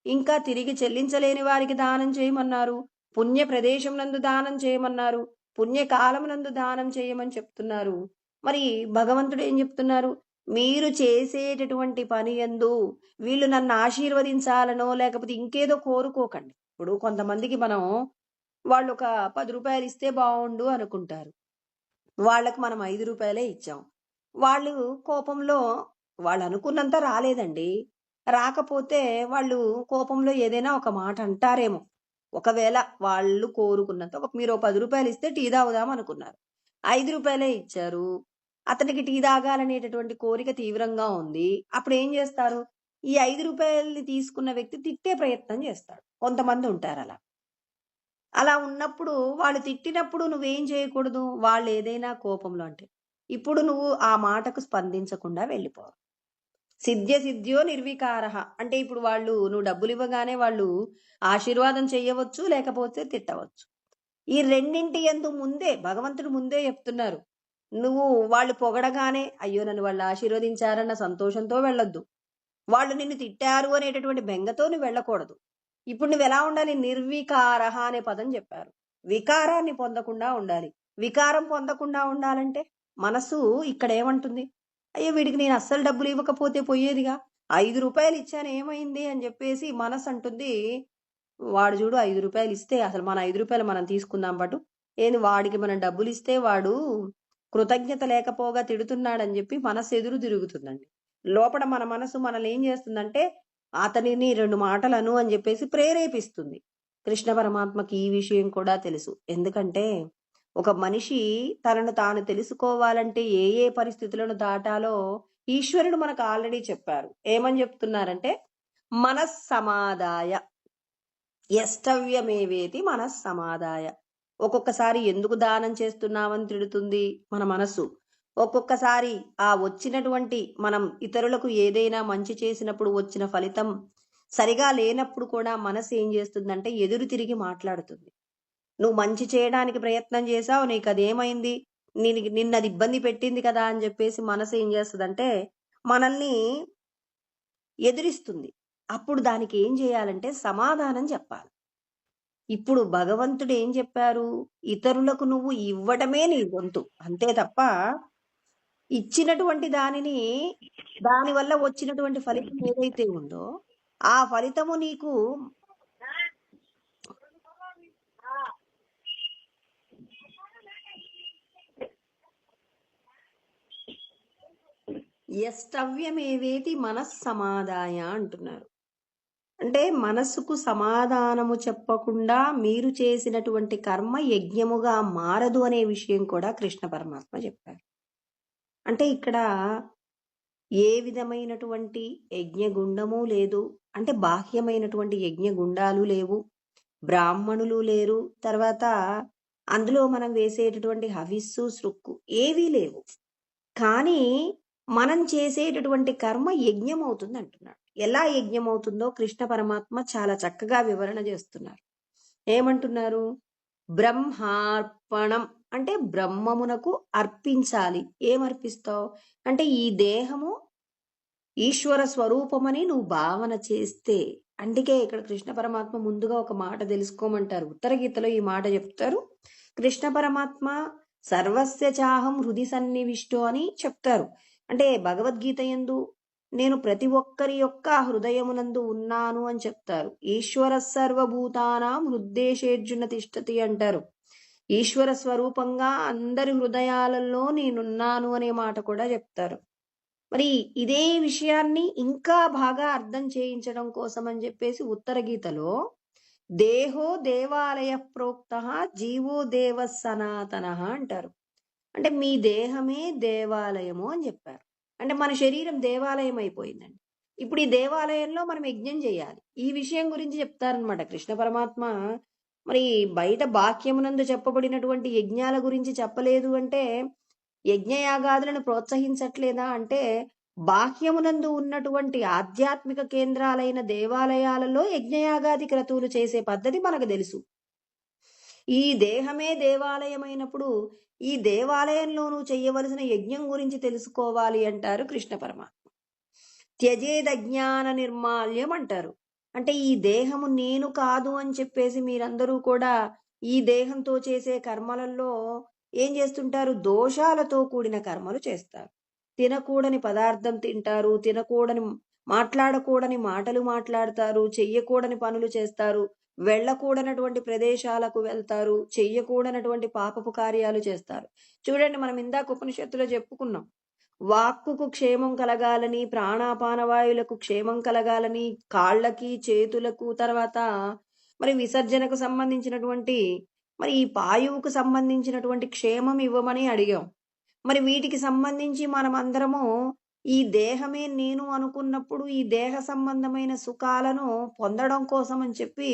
ఇంకా తిరిగి చెల్లించలేని వారికి దానం చేయమన్నారు. పుణ్య ప్రదేశం నందు దానం చేయమన్నారు. పుణ్యకాలం నందు దానం చేయమని చెప్తున్నారు. మరి భగవంతుడు ఏం చెప్తున్నారు? మీరు చేసేటటువంటి పని యందు వీళ్ళు నన్ను ఆశీర్వదించాలనో లేకపోతే ఇంకేదో కోరుకోకండి. ఇప్పుడు కొంతమందికి మనం వాళ్ళు ఒక 10 రూపాయలు ఇస్తే బావుండు అనుకుంటారు. వాళ్ళకి మనం 5 రూపాయలే ఇచ్చాం. వాళ్ళు కోపంలో వాళ్ళు అనుకున్నంత రాలేదండి. రాకపోతే వాళ్ళు కోపంలో ఏదైనా ఒక మాట అంటారేమో. ఒకవేళ వాళ్ళు కోరుకున్నంత మీరు ఓ 10 రూపాయలు ఇస్తే టీ తాగుదాం అనుకున్నారు. 5 రూపాయలే ఇచ్చారు. అతనికి టీ తాగాలనేటటువంటి కోరిక తీవ్రంగా ఉంది. అప్పుడేం జేస్తారు? ఈ 5 రూపాయలని తీసుకున్న వ్యక్తి తిట్టే ప్రయత్నం జేస్తాడు. కొంతమంది ఉంటారలా. అలా ఉన్నప్పుడు వాళ్ళు తిట్టినప్పుడు నువ్వేం చేయకూడదు? వాళ్ళేదైనా కోపంలో అంటే, ఇప్పుడు నువ్వు ఆ మాటకు స్పందించకుండా వెళ్ళిపోవాలి. సిద్ధ్యో నిర్వికారః. అంటే ఇప్పుడు నువ్వు డబ్బులివ్వగానే వాళ్ళు ఆశీర్వాదం చెయ్యవచ్చు, లేకపోతే తిట్టవచ్చు. ఈ రెండింటి యందు భగవంతుడు ముందే చెప్తున్నారు. నువ్వు వాళ్ళు పొగడగానే, అయ్యో! నన్ను వాళ్ళు ఆశీర్వదించారన్న సంతోషంతో వెళ్ళొద్దు. వాళ్ళు నిన్ను తిట్టారు అనేటటువంటి బెంగతో నువ్వు వెళ్ళకూడదు. ఇప్పుడు నువ్వెలా ఉండాలి? నిర్వికారః అనే పదం చెప్పారు. వికారాన్ని పొందకుండా ఉండాలి. వికారం పొందకుండా ఉండాలంటే మనసు ఇక్కడేమంటుంది? అయ్యో! వీడికి నేను అస్సలు డబ్బులు ఇవ్వకపోతే పోయేదిగా. 5 రూపాయలు ఇచ్చాను ఏమైంది అని చెప్పేసి మనసంటుంది, వాడు చూడు 5 రూపాయలు ఇస్తే అసలు మన 5 రూపాయలు మనం తీసుకుందాం పటు. ఏంది వాడికి మనం డబ్బులిస్తే వాడు కృతజ్ఞత లేకపోగా తిడుతున్నాడని చెప్పి మనసు ఎదురు తిరుగుతుందండి. లోపల మన మనసు మనల్ని ఏం చేస్తుందంటే, అతనిని 2 మాటలు అని చెప్పేసి ప్రేరేపిస్తుంది. కృష్ణ పరమాత్మకి ఈ విషయం కూడా తెలుసు. ఎందుకంటే ఒక మనిషి తనను తాను తెలుసుకోవాలంటే ఏ ఏ పరిస్థితులను దాటాలో ఈశ్వరుడు మనకు ఆల్రెడీ చెప్పారు. ఏమని చెప్తున్నారంటే, మనస్సమాదాయ యష్టవ్యమేవేతి మనస్సమాదాయ. ఒక్కొక్కసారి ఎందుకు దానం చేస్తున్నామని తిడుతుంది మన మనసు. ఒక్కొక్కసారి ఆ వచ్చినటువంటి మనం ఇతరులకు ఏదైనా మంచి చేసినప్పుడు వచ్చిన ఫలితం సరిగా లేనప్పుడు కూడా మనసు ఏం చేస్తుందంటే ఎదురు తిరిగి మాట్లాడుతుంది. నువ్వు మంచి చేయడానికి ప్రయత్నం చేశావు, నీకు అదేమైంది? నిన్నది ఇబ్బంది పెట్టింది కదా అని చెప్పేసి మనసు ఏం చేస్తుందంటే మనల్ని ఎదిరిస్తుంది. అప్పుడు దానికి ఏం చేయాలంటే సమాధానం చెప్పాలి. ఇప్పుడు భగవంతుడు ఏం చెప్పారు? ఇతరులకు నువ్వు ఇవ్వడమే నీ వంతు. అంతే తప్ప ఇచ్చినటువంటి దానివల్ల వచ్చినటువంటి ఫలితం ఏదైతే ఉందో, ఆ ఫలితము నీకు యష్టవ్యమేవేతి మనస్సమాదాయ అంటున్నారు. అంటే మనస్సుకు సమాధానము చెప్పకుండా మీరు చేసినటువంటి కర్మ యజ్ఞముగా మారదు అనే విషయం కూడా కృష్ణ పరమాత్మ చెప్పారు. అంటే ఇక్కడ ఏ విధమైనటువంటి యజ్ఞగుండము లేదు. అంటే బాహ్యమైనటువంటి యజ్ఞగుండాలు లేవు. బ్రాహ్మణులు లేరు. తర్వాత అందులో మనం వేసేటటువంటి హవిస్సు, సృక్కు ఏవీ లేవు. కానీ మనం చేసేటటువంటి కర్మ యజ్ఞం అవుతుంది అంటున్నాడు. ఎలా యజ్ఞం అవుతుందో కృష్ణ పరమాత్మ చాలా చక్కగా వివరణ చేస్తున్నారు. ఏమంటున్నారు? బ్రహ్మార్పణం అంటే బ్రహ్మమునకు అర్పించాలి. ఏమర్పిస్తావు అంటే ఈ దేహము ఈశ్వర స్వరూపమని నువ్వు భావన చేస్తే. అందుకే ఇక్కడ కృష్ణ పరమాత్మ ముందుగా ఒక మాట తెలుసుకోమంటారు. ఉత్తర గీతలో ఈ మాట చెప్తారు. కృష్ణ పరమాత్మ సర్వస్య చాహం హృది సన్నివిష్టో అని చెప్తారు. అంటే భగవద్గీత యందు నేను ప్రతి ఒక్కరి యొక్క హృదయమునందు ఉన్నాను అని చెప్తారు. ఈశ్వర సర్వభూతానాం హృద్దేశేర్జున తిష్టతి అంటారు. ఈశ్వర స్వరూపంగా అందరి హృదయాలలో నేనున్నాను అనే మాట కూడా చెప్తారు. మరి ఇదే విషయాన్ని ఇంకా బాగా అర్థం చేయించడం కోసం అని చెప్పేసి ఉత్తర గీతలో దేహో దేవాలయ ప్రోక్త జీవో దేవ సనాతన అంటారు. అంటే మీ దేహమే దేవాలయము అని చెప్పారు. అంటే మన శరీరం దేవాలయం అయిపోయిందండి. ఇప్పుడు ఈ దేవాలయంలో మనం యజ్ఞం చేయాలి. ఈ విషయం గురించి చెప్తారనమాట కృష్ణ పరమాత్మ. మరి బయట బాహ్యమునందు చెప్పబడినటువంటి యజ్ఞాల గురించి చెప్పలేదు అంటే యజ్ఞయాగాదులను ప్రోత్సహించట్లేదా అంటే బాహ్యమునందు ఉన్నటువంటి ఆధ్యాత్మిక కేంద్రాలైన దేవాలయాలలో యజ్ఞయాగాది క్రతువులు చేసే పద్ధతి మనకు తెలుసు. ఈ దేహమే దేవాలయమైనప్పుడు ఈ దేవాలయంలో నువ్వు చెయ్యవలసిన యజ్ఞం గురించి తెలుసుకోవాలి అంటారు కృష్ణ పరమాత్మ. త్యజేదజ్ఞాన నిర్మాల్యం అంటారు. అంటే ఈ దేహము నేను కాదు అని చెప్పేసి మీరందరూ కూడా ఈ దేహంతో చేసే కర్మలలో ఏం చేస్తుంటారు? దోషాలతో కూడిన కర్మలు చేస్తారు. తినకూడని పదార్థం తింటారు, మాట్లాడకూడని మాటలు మాట్లాడతారు, చెయ్యకూడని పనులు చేస్తారు, వెళ్ళకూడనటువంటి ప్రదేశాలకు వెళ్తారు, చెయ్యకూడనటువంటి పాపపు కార్యాలు చేస్తారు. చూడండి, మనం ఇందాక ఉపనిషత్తులో చెప్పుకున్నాం. వాక్కుకు క్షేమం కలగాలని, ప్రాణాపానవాయువులకు క్షేమం కలగాలని, కాళ్ళకి, చేతులకు, తర్వాత మరి విసర్జనకు సంబంధించినటువంటి మరి ఈ పాయువుకు సంబంధించినటువంటి క్షేమం ఇవ్వమని అడిగాం. మరి వీటికి సంబంధించి మనమందరము ఈ దేహమే నేను అనుకున్నప్పుడు ఈ దేహ సంబంధమైన సుఖాలను పొందడం కోసం అని చెప్పి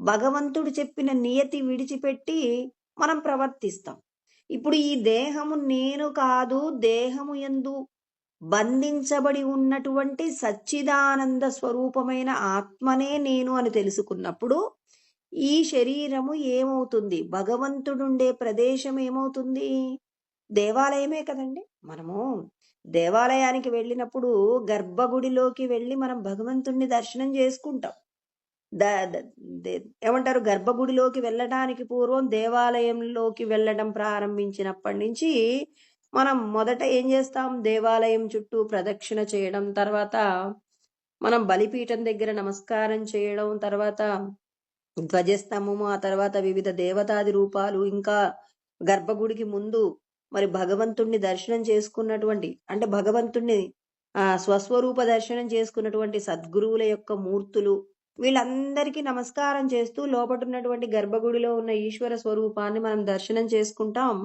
భగవంతుడు చెప్పిన నియతి విడిచిపెట్టి మనం ప్రవర్తిస్తాం. ఇప్పుడు ఈ దేహము నేను కాదు, దేహము యందు బంధించబడి ఉన్నటువంటి సచ్చిదానంద స్వరూపమైన ఆత్మనే నేను అని తెలుసుకున్నప్పుడు ఈ శరీరము ఏమవుతుంది? భగవంతుడుండే ప్రదేశం ఏమవుతుంది? దేవాలయమే కదండి. మనము దేవాలయానికి వెళ్ళినప్పుడు గర్భగుడిలోకి వెళ్ళి మనం భగవంతుణ్ణి దర్శనం చేసుకుంటాం. ఏమంటారు, గర్భగుడిలోకి వెళ్ళడానికి పూర్వం దేవాలయంలోకి వెళ్ళడం ప్రారంభించినప్పటి నుంచి మనం మొదట ఏం చేస్తాం? దేవాలయం చుట్టూ ప్రదక్షిణ చేయడం, తర్వాత మనం బలిపీఠం దగ్గర నమస్కారం చేయడం, తర్వాత ధ్వజస్తంభము, ఆ తర్వాత వివిధ దేవతాది రూపాలు, ఇంకా గర్భగుడికి ముందు మరి భగవంతుణ్ణి దర్శనం చేసుకున్నటువంటి, అంటే భగవంతుణ్ణి స్వస్వరూప దర్శనం చేసుకున్నటువంటి సద్గురువుల యొక్క మూర్తులు, వీళ్ళందరికీ నమస్కారం చేస్తూ లోపటున్నటువంటి గర్భగుడిలో ఉన్న ఈశ్వర స్వరూపాన్ని మనం దర్శనం చేసుకుంటాం.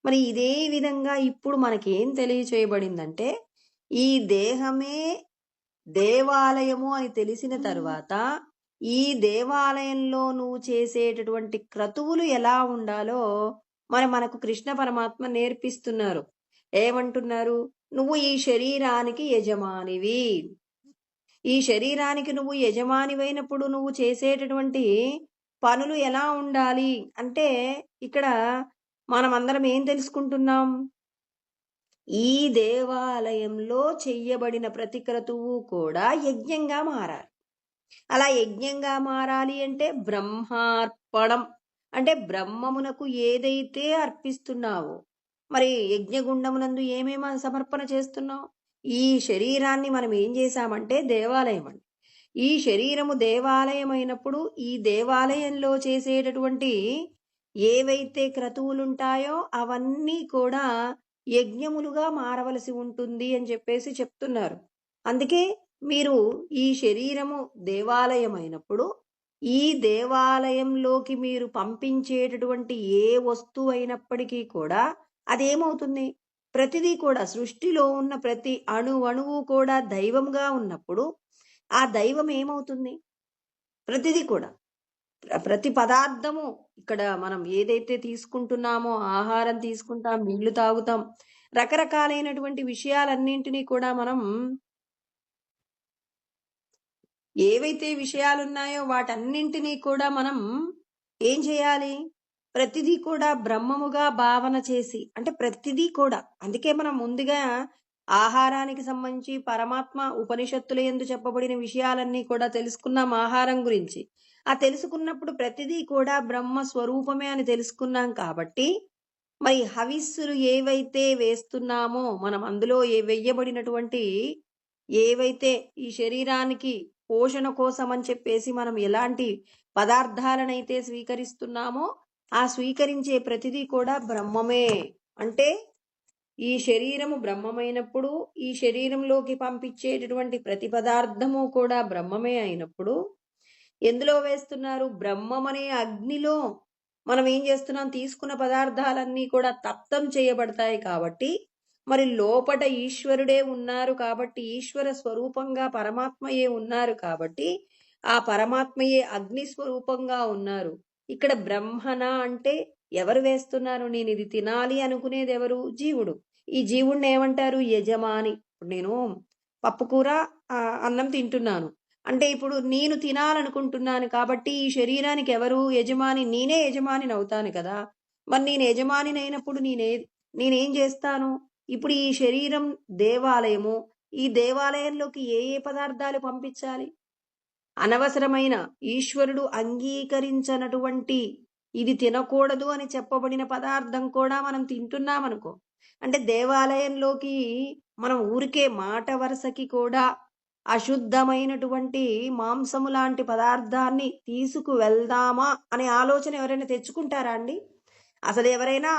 మరి ఇదే విధంగా ఇప్పుడు మనకేం తెలియచేయబడిందంటే, ఈ దేహమే దేవాలయము అని తెలిసిన తరువాత ఈ దేవాలయంలో నువ్వు చేసేటటువంటి క్రతువులు ఎలా ఉండాలో మరి మనకు కృష్ణ పరమాత్మ నేర్పిస్తున్నారు. ఏమంటున్నారు? నువ్వు ఈ శరీరానికి యజమానివి. ఈ శరీరానికి నువ్వు యజమానివైనప్పుడు నువ్వు చేసేటటువంటి పనులు ఎలా ఉండాలి అంటే, ఇక్కడ మనమందరం ఏం తెలుసుకుంటున్నాం? ఈ దేవాలయంలో చెయ్యబడిన ప్రతి క్రతువు కూడా యజ్ఞంగా మారాలి. అలా యజ్ఞంగా మారాలి అంటే బ్రహ్మార్పణం, అంటే బ్రహ్మమునకు ఏదైతే అర్పిస్తున్నావో, మరి యజ్ఞగుండమునందు ఏమేమి సమర్పణ చేస్తున్నావు? ఈ శరీరాన్ని మనం ఏం చేశామంటే దేవాలయం అండి. ఈ శరీరము దేవాలయం అయినప్పుడు ఈ దేవాలయంలో చేసేటటువంటి ఏవైతే క్రతువులుంటాయో అవన్నీ కూడా యజ్ఞములుగా మారవలసి ఉంటుంది అని చెప్పేసి చెప్తున్నారు. అందుకే మీరు ఈ శరీరము దేవాలయం అయినప్పుడు ఈ దేవాలయంలోకి మీరు పంపించేటటువంటి ఏ వస్తువు అయినప్పటికీ కూడా అదేమవుతుంది? ప్రతిదీ కూడా సృష్టిలో ఉన్న ప్రతి అణువు కూడా దైవంగా ఉన్నప్పుడు ఆ దైవం ఏమవుతుంది? ప్రతిదీ కూడా, ప్రతి పదార్థము, ఇక్కడ మనం ఏదైతే తీసుకుంటున్నామో, ఆహారం తీసుకుంటాం, నీళ్లు తాగుతాం, రకరకాలైనటువంటి విషయాలన్నింటినీ కూడా మనం ఏవైతే విషయాలున్నాయో వాటన్నింటినీ కూడా మనం ఏం చేయాలి? ప్రతిదీ కూడా బ్రహ్మముగా భావన చేసి, అంటే ప్రతిదీ కూడా, అందుకే మనం ముందుగా ఆహారానికి సంబంధించి పరమాత్మ ఉపనిషత్తుల యందు చెప్పబడిన విషయాలన్నీ కూడా తెలుసుకున్నాం ఆహారం గురించి. ఆ తెలుసుకున్నప్పుడు ప్రతిదీ కూడా బ్రహ్మ స్వరూపమే అని తెలుసుకున్నాం కాబట్టి మరి హవిస్సులు ఏవైతే వేస్తున్నామో, మనం అందులో వెయ్యబడినటువంటి ఏవైతే ఈ శరీరానికి పోషణ కోసం అని చెప్పేసి మనం ఎలాంటి పదార్థాలనైతే స్వీకరిస్తున్నామో ఆ స్వీకరించే ప్రతిదీ కూడా బ్రహ్మమే. అంటే ఈ శరీరము బ్రహ్మమైనప్పుడు ఈ శరీరంలోకి పంపించేటటువంటి ప్రతి పదార్థము కూడా బ్రహ్మమే అయినప్పుడు ఎందులో వేస్తున్నారు? బ్రహ్మమనే అగ్నిలో మనం ఏం చేస్తున్నాం? తీసుకున్న పదార్థాలన్నీ కూడా తప్తం చేయబడతాయి. కాబట్టి మరి లోపట ఈశ్వరుడే ఉన్నారు కాబట్టి, ఈశ్వర స్వరూపంగా పరమాత్మయే ఉన్నారు కాబట్టి ఆ పరమాత్మయే అగ్ని స్వరూపంగా ఉన్నారు. ఇక్కడ బ్రహ్మణ అంటే ఎవరు వేస్తున్నారు? నేను ఇది తినాలి అనుకునేది ఎవరు? జీవుడు. ఈ జీవుడిని ఏమంటారు? యజమాని. ఇప్పుడు నేను పప్పుకూర అన్నం తింటున్నాను అంటే ఇప్పుడు నేను తినాలనుకుంటున్నాను కాబట్టి ఈ శరీరానికి ఎవరు యజమాని? నేనే యజమాని అవుతాను కదా. మరి నేను యజమాని అయినప్పుడు నేనేం చేస్తాను? ఇప్పుడు ఈ శరీరం దేవాలయము, ఈ దేవాలయంలోకి ఏ ఏ పదార్థాలు పంపించాలి? అనవసరమైన, ఈశ్వరుడు అంగీకరించనటువంటి, ఇది తినకూడదు అని చెప్పబడిన పదార్థం కూడా మనం తింటున్నామనుకో, అంటే దేవాలయంలోకి మనం ఊరికే మాట వరసకి కూడా అశుద్ధమైనటువంటి మాంసము లాంటి పదార్థాన్ని తీసుకు వెళ్దామా అనే ఆలోచన ఎవరైనా తెచ్చుకుంటారా అండి? అసలు ఎవరైనా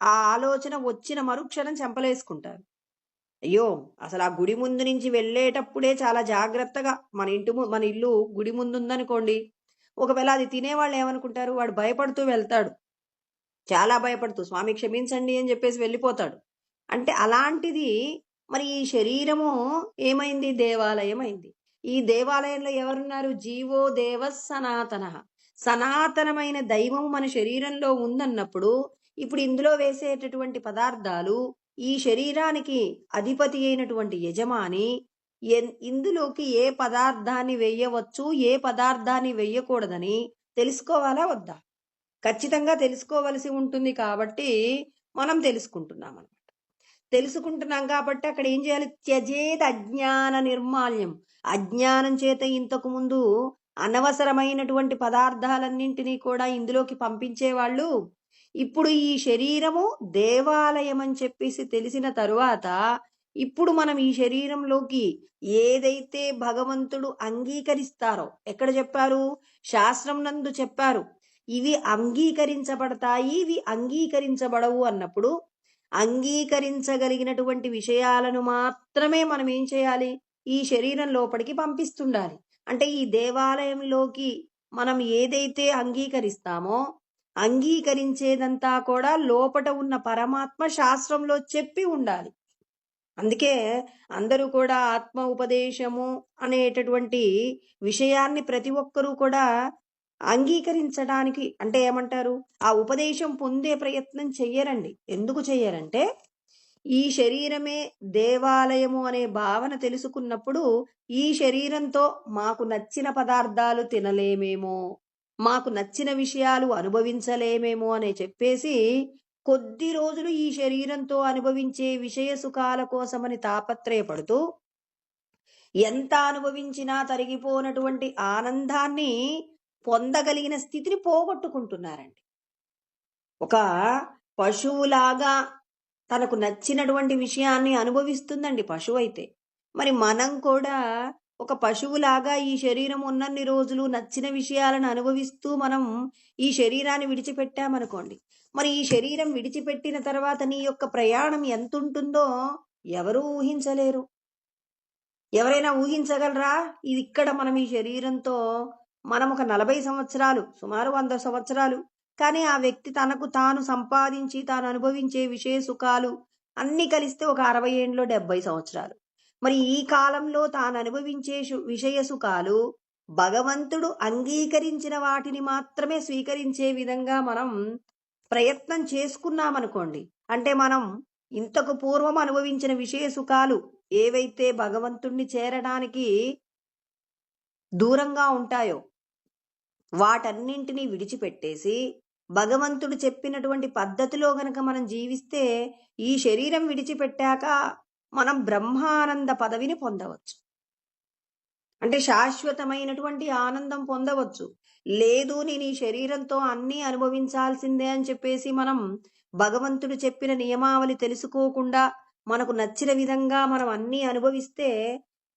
ఆ ఆలోచన వచ్చిన మరుక్షణం చెంపలేసుకుంటారు. అయ్యో! అసలు ఆ గుడి ముందు నుంచి వెళ్ళేటప్పుడే చాలా జాగ్రత్తగా మన ఇల్లు గుడి ముందుందనుకోండి. ఒకవేళ అది తినేవాళ్ళు ఏమనుకుంటారు? వాడు భయపడుతూ వెళ్తాడు. చాలా భయపడుతూ స్వామి క్షమించండి అని చెప్పేసి వెళ్ళిపోతాడు. అంటే అలాంటిది మరి ఈ శరీరము ఏమైంది? దేవాలయం అయింది. ఈ దేవాలయంలో ఎవరున్నారు? జీవో దేవః సనాతనః. సనాతనమైన దైవం మన శరీరంలో ఉందన్నప్పుడు ఇప్పుడు ఇందులో వేసేటటువంటి పదార్థాలు ఈ శరీరానికి అధిపతి అయినటువంటి యజమాని ఇందులోకి ఏ పదార్థాన్ని వెయ్యవచ్చు, ఏ పదార్థాన్ని వెయ్యకూడదని తెలుసుకోవాలా వద్దా? ఖచ్చితంగా తెలుసుకోవలసి ఉంటుంది కాబట్టి మనం తెలుసుకుంటున్నాం కాబట్టి అక్కడ ఏం చేయాలి? త్యజేద్ అజ్ఞాన నిర్మాల్యం. అజ్ఞానం చేత ఇంతకు ముందు అనవసరమైనటువంటి పదార్థాలన్నింటినీ కూడా ఇందులోకి పంపించేవాళ్ళు ఇప్పుడు ఈ శరీరము దేవాలయం అని చెప్పేసి తెలిసిన తరువాత ఇప్పుడు మనం ఈ శరీరంలోకి ఏదైతే భగవంతుడు అంగీకరిస్తారో ఎక్కడ చెప్పారు? శాస్త్రం నందు చెప్పారు. ఇవి అంగీకరించబడతాయి, ఇవి అంగీకరించబడవు అన్నప్పుడు అంగీకరించగలిగినటువంటి విషయాలను మాత్రమే మనం ఏం చేయాలి? ఈ శరీరం లోపలికి పంపిస్తుండాలి. అంటే ఈ దేవాలయంలోకి మనం ఏదైతే అంగీకరిస్తామో అంగీకరించేదంతా కూడా లోపట ఉన్న పరమాత్మ శాస్త్రంలో చెప్పి ఉండాలి. అందుకే అందరూ కూడా ఆత్మ ఉపదేశము అనేటటువంటి విషయాన్ని ప్రతి ఒక్కరూ కూడా అంగీకరించడానికి అంటే ఏమంటారు? ఆ ఉపదేశం పొందే ప్రయత్నం చెయ్యరండి. ఎందుకు చెయ్యరంటే ఈ శరీరమే దేవాలయము అనే భావన తెలుసుకున్నప్పుడు ఈ శరీరంతో మాకు నచ్చిన పదార్థాలు తినలేమేమో, మాకు నచ్చిన విషయాలు అనుభవించలేమేమో అనే చెప్పేసి కొద్ది రోజులు ఈ శరీరంతో అనుభవించే విషయ సుఖాల కోసమని తాపత్రయపడుతూ ఎంత అనుభవించినా తరిగిపోనటువంటి ఆనందాన్ని పొందగలిగిన స్థితిని పోగొట్టుకుంటున్నారండి. ఒక పశువులాగా తనకు నచ్చినటువంటి విషయాన్ని అనుభవిస్తుందండి పశువు అయితే. మరి మనం కూడా ఒక పశువులాగా ఈ శరీరం ఉన్నన్ని రోజులు నచ్చిన విషయాలను అనుభవిస్తూ మనం ఈ శరీరాన్ని విడిచిపెట్టామనుకోండి. మరి ఈ శరీరం విడిచిపెట్టిన తర్వాత నీ యొక్క ప్రయాణం ఎంత ఉంటుందో ఎవరూ ఊహించలేరు. ఎవరైనా ఊహించగలరా? ఇది ఇక్కడ మనం ఈ శరీరంతో మనం ఒక 40 సంవత్సరాలు, సుమారు 100 సంవత్సరాలు, కానీ ఆ వ్యక్తి తనకు తాను సంపాదించి తాను అనుభవించే విషయ సుఖాలు అన్ని కలిస్తే ఒక 60 ఏండ్లో 70 సంవత్సరాలు. మరి ఈ కాలంలో తాను అనుభవించే విషయ సుఖాలు భగవంతుడు అంగీకరించిన వాటిని మాత్రమే స్వీకరించే విధంగా మనం ప్రయత్నం చేసుకున్నామనుకోండి. అంటే మనం ఇంతకు పూర్వం అనుభవించిన విషయ సుఖాలు ఏవైతే భగవంతుణ్ణి చేరడానికి దూరంగా ఉంటాయో వాటన్నింటినీ విడిచిపెట్టేసి భగవంతుడు చెప్పినటువంటి పద్ధతిలో గనక మనం జీవిస్తే ఈ శరీరం విడిచిపెట్టాక మనం బ్రహ్మానంద పదవిని పొందవచ్చు. అంటే శాశ్వతమైనటువంటి ఆనందం పొందవచ్చు. లేదు నేను ఈ శరీరంతో అన్నీ అనుభవించాల్సిందే అని చెప్పేసి మనం భగవంతుడు చెప్పిన నియమావళి తెలుసుకోకుండా మనకు నచ్చిన విధంగా మనం అన్నీ అనుభవిస్తే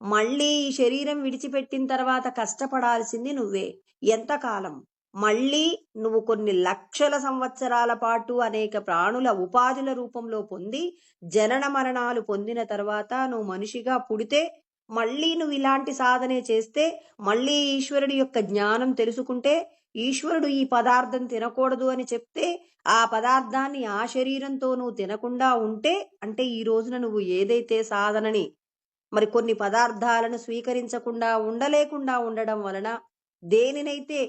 మళ్ళీ ఈ శరీరం విడిచిపెట్టిన తర్వాత కష్టపడాల్సింది నువ్వే. ఎంతకాలం? మళ్ళీ నువ్వు కొన్ని లక్షల సంవత్సరాల పాటు అనేక ప్రాణుల ఉపాధుల రూపంలో పొంది జనన మరణాలు పొందిన తర్వాత నువ్వు మనిషిగా పుడితే మళ్ళీ నువ్వు ఇలాంటి సాధనే చేస్తే మళ్ళీ ఈశ్వరుడి యొక్క జ్ఞానం తెలుసుకుంటే ఈశ్వరుడు ఈ పదార్థం తినకూడదు అని చెప్తే ఆ పదార్థాన్ని ఆ శరీరంతో నువ్వు తినకుండా ఉంటే అంటే ఈ రోజున నువ్వు ఏదైతే సాధనని మరి కొన్ని పదార్థాలను స్వీకరించకుండా ఉండలేకుండా ఉండడం వలన దేనినైతే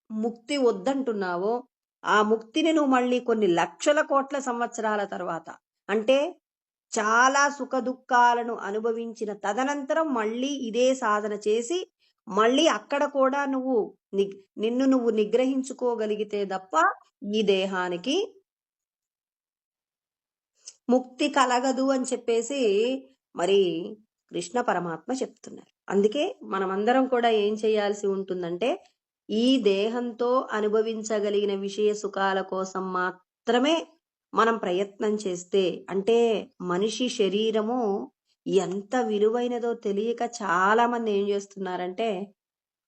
ముక్తి వద్దంటున్నావో ఆ ముక్తిని నువ్వు మళ్ళీ కొన్ని లక్షల కోట్ల సంవత్సరాల తర్వాత అంటే చాలా సుఖ దుఃఖాలను అనుభవించిన తదనంతరం మళ్ళీ ఇదే సాధన చేసి మళ్ళీ అక్కడ కూడా నిన్ను నువ్వు నిగ్రహించుకోగలిగితే తప్ప ఈ దేహానికి ముక్తి కలగదు అని చెప్పేసి మరి కృష్ణ పరమాత్మ చెప్తున్నారు. అందుకే మనమందరం కూడా ఏం చేయాల్సి ఉంటుందంటే ఈ దేహంతో అనుభవించగలిగిన విషయ సుఖాల కోసం మాత్రమే మనం ప్రయత్నం చేస్తే, అంటే మనిషి శరీరము ఎంత విలువైనదో తెలియక చాలా మంది ఏం చేస్తున్నారంటే,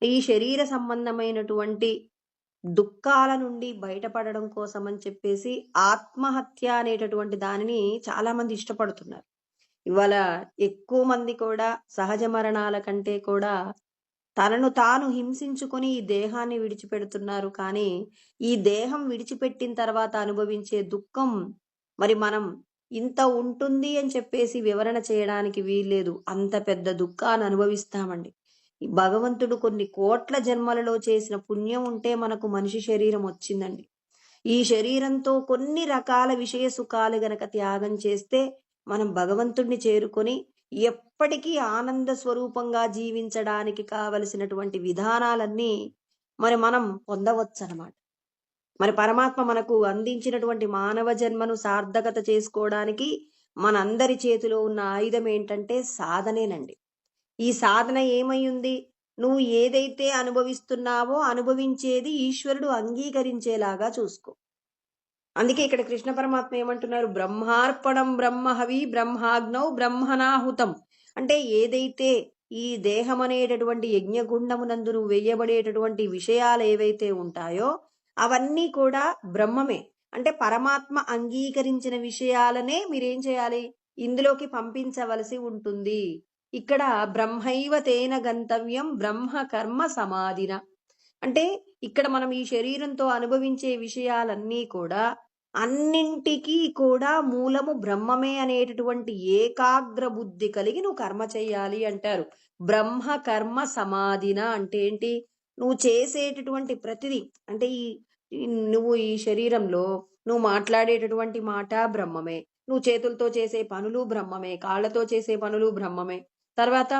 ఈ శరీర సంబంధమైనటువంటి దుఃఖాల నుండి బయటపడడం కోసం అని చెప్పేసి ఆత్మహత్య అనేటటువంటి దానిని చాలా మంది ఇష్టపడుతున్నారు. ఇవాళ ఎక్కువ మంది కూడా సహజ మరణాల కంటే కూడా తనను తాను హింసించుకొని ఈ దేహాన్ని విడిచిపెడుతున్నారు. కానీ ఈ దేహం విడిచిపెట్టిన తర్వాత అనుభవించే దుఃఖం మరి మనం ఇంత ఉంటుంది అని చెప్పేసి వివరణ చేయడానికి వీల్లేదు. అంత పెద్ద దుఃఖాన్ని అనుభవిస్తామండి. ఈ భగవంతుడు కొన్ని కోట్ల జన్మలలో చేసిన పుణ్యం ఉంటే మనకు మనిషి శరీరం వచ్చిందండి. ఈ శరీరంతో కొన్ని రకాల విషయ సుఖాలు గనక త్యాగం చేస్తే మనం భగవంతుణ్ణి చేరుకొని ఎప్పటికీ ఆనంద స్వరూపంగా జీవించడానికి కావలసినటువంటి విధానాలన్నీ మరి మనం పొందవచ్చనమాట. మరి పరమాత్మ మనకు అందించినటువంటి మానవ జన్మను సార్థకత చేసుకోవడానికి మనందరి చేతిలో ఉన్న ఆయుధం ఏంటంటే సాధనేనండి. ఈ సాధన ఏమై ఉంది? నువ్వు ఏదైతే అనుభవిస్తున్నావో అనుభవించేది ఈశ్వరుడు అంగీకరించేలాగా చూసుకో. అందుకే ఇక్కడ కృష్ణ పరమాత్మ ఏమంటున్నారు? బ్రహ్మార్పణం బ్రహ్మహవి బ్రహ్మాగ్నౌ బ్రహ్మణాహుతం. అంటే ఏదైతే ఈ దేహం అనేటటువంటి యజ్ఞగుండమునందు నువ్వు వేయబడేటటువంటి విషయాలు ఏవైతే ఉంటాయో అవన్నీ కూడా బ్రహ్మమే. అంటే పరమాత్మ అంగీకరించిన విషయాలనే మీరేం చేయాలి? ఇందులోకి పంపించవలసి ఉంటుంది. ఇక్కడ బ్రహ్మైవ తేన గంతవ్యం బ్రహ్మ కర్మ సమాధిన. అంటే ఇక్కడ మనం ఈ శరీరంతో అనుభవించే విషయాలన్నీ కూడా అన్నింటికీ కూడా మూలము బ్రహ్మమే అనేటటువంటి ఏకాగ్ర బుద్ధి కలిగి నువ్వు కర్మ చెయ్యాలి అంటారు. బ్రహ్మ కర్మ సమాధిన అంటే ఏంటి? నువ్వు చేసేటటువంటి ప్రతిదీ, అంటే నువ్వు ఈ శరీరంలో నువ్వు మాట్లాడేటటువంటి మాట బ్రహ్మమే, నువ్వు చేతులతో చేసే పనులు బ్రహ్మమే, కాళ్ళతో చేసే పనులు బ్రహ్మమే. తర్వాత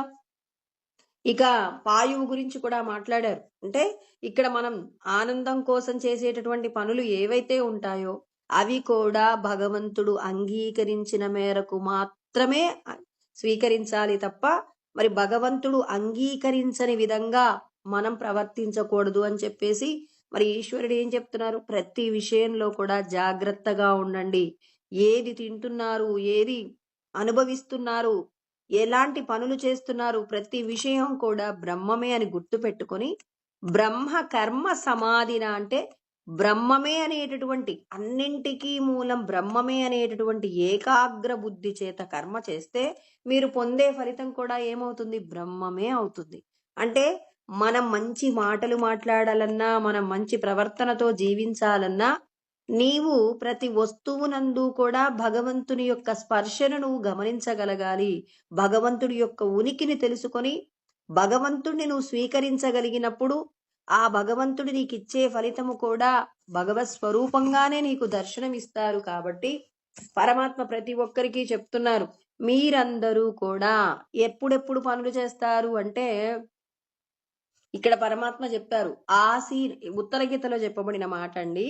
ఇక పాయువు గురించి కూడా మాట్లాడారు. అంటే ఇక్కడ మనం ఆనందం కోసం చేసేటటువంటి పనులు ఏవైతే ఉంటాయో అవి కూడా భగవంతుడు అంగీకరించిన మేరకు మాత్రమే స్వీకరించాలి తప్ప మరి భగవంతుడు అంగీకరించని విధంగా మనం ప్రవర్తించకూడదు అని చెప్పేసి మరి ఈశ్వరుడు ఏం చెప్తున్నారు? ప్రతి విషయంలో కూడా జాగ్రత్తగా ఉండండి. ఏది తింటున్నారు, ఏది అనుభవిస్తున్నారు, ఎలాంటి పనులు చేస్తున్నారు, ప్రతి విషయం కూడా బ్రహ్మమే అని గుర్తు పెట్టుకొని బ్రహ్మ కర్మ సమాధిన అంటే బ్రహ్మమే అనేటటువంటి, అన్నింటికీ మూలం బ్రహ్మమే అనేటటువంటి ఏకాగ్ర బుద్ధి చేత కర్మ చేస్తే మీరు పొందే ఫలితం కూడా ఏమవుతుంది? బ్రహ్మమే అవుతుంది. అంటే మనం మంచి మాటలు మాట్లాడాలన్నా, మనం మంచి ప్రవర్తనతో జీవించాలన్నా నీవు ప్రతి వస్తువునందు కూడా భగవంతుని యొక్క స్పర్శను నువ్వు గమనించగలగాలి. భగవంతుడి యొక్క ఉనికిని తెలుసుకొని భగవంతుడిని నువ్వు స్వీకరించగలిగినప్పుడు ఆ భగవంతుడి నీకిచ్చే ఫలితము కూడా భగవత్ స్వరూపంగానే నీకు దర్శనమిస్తారు. కాబట్టి పరమాత్మ ప్రతి ఒక్కరికి చెప్తున్నారు, మీరందరూ కూడా ఎప్పుడెప్పుడు పనులు చేస్తారు అంటే ఇక్కడ పరమాత్మ చెప్పారు. ఉత్తర గీతలో చెప్పబడిన మాట అండి.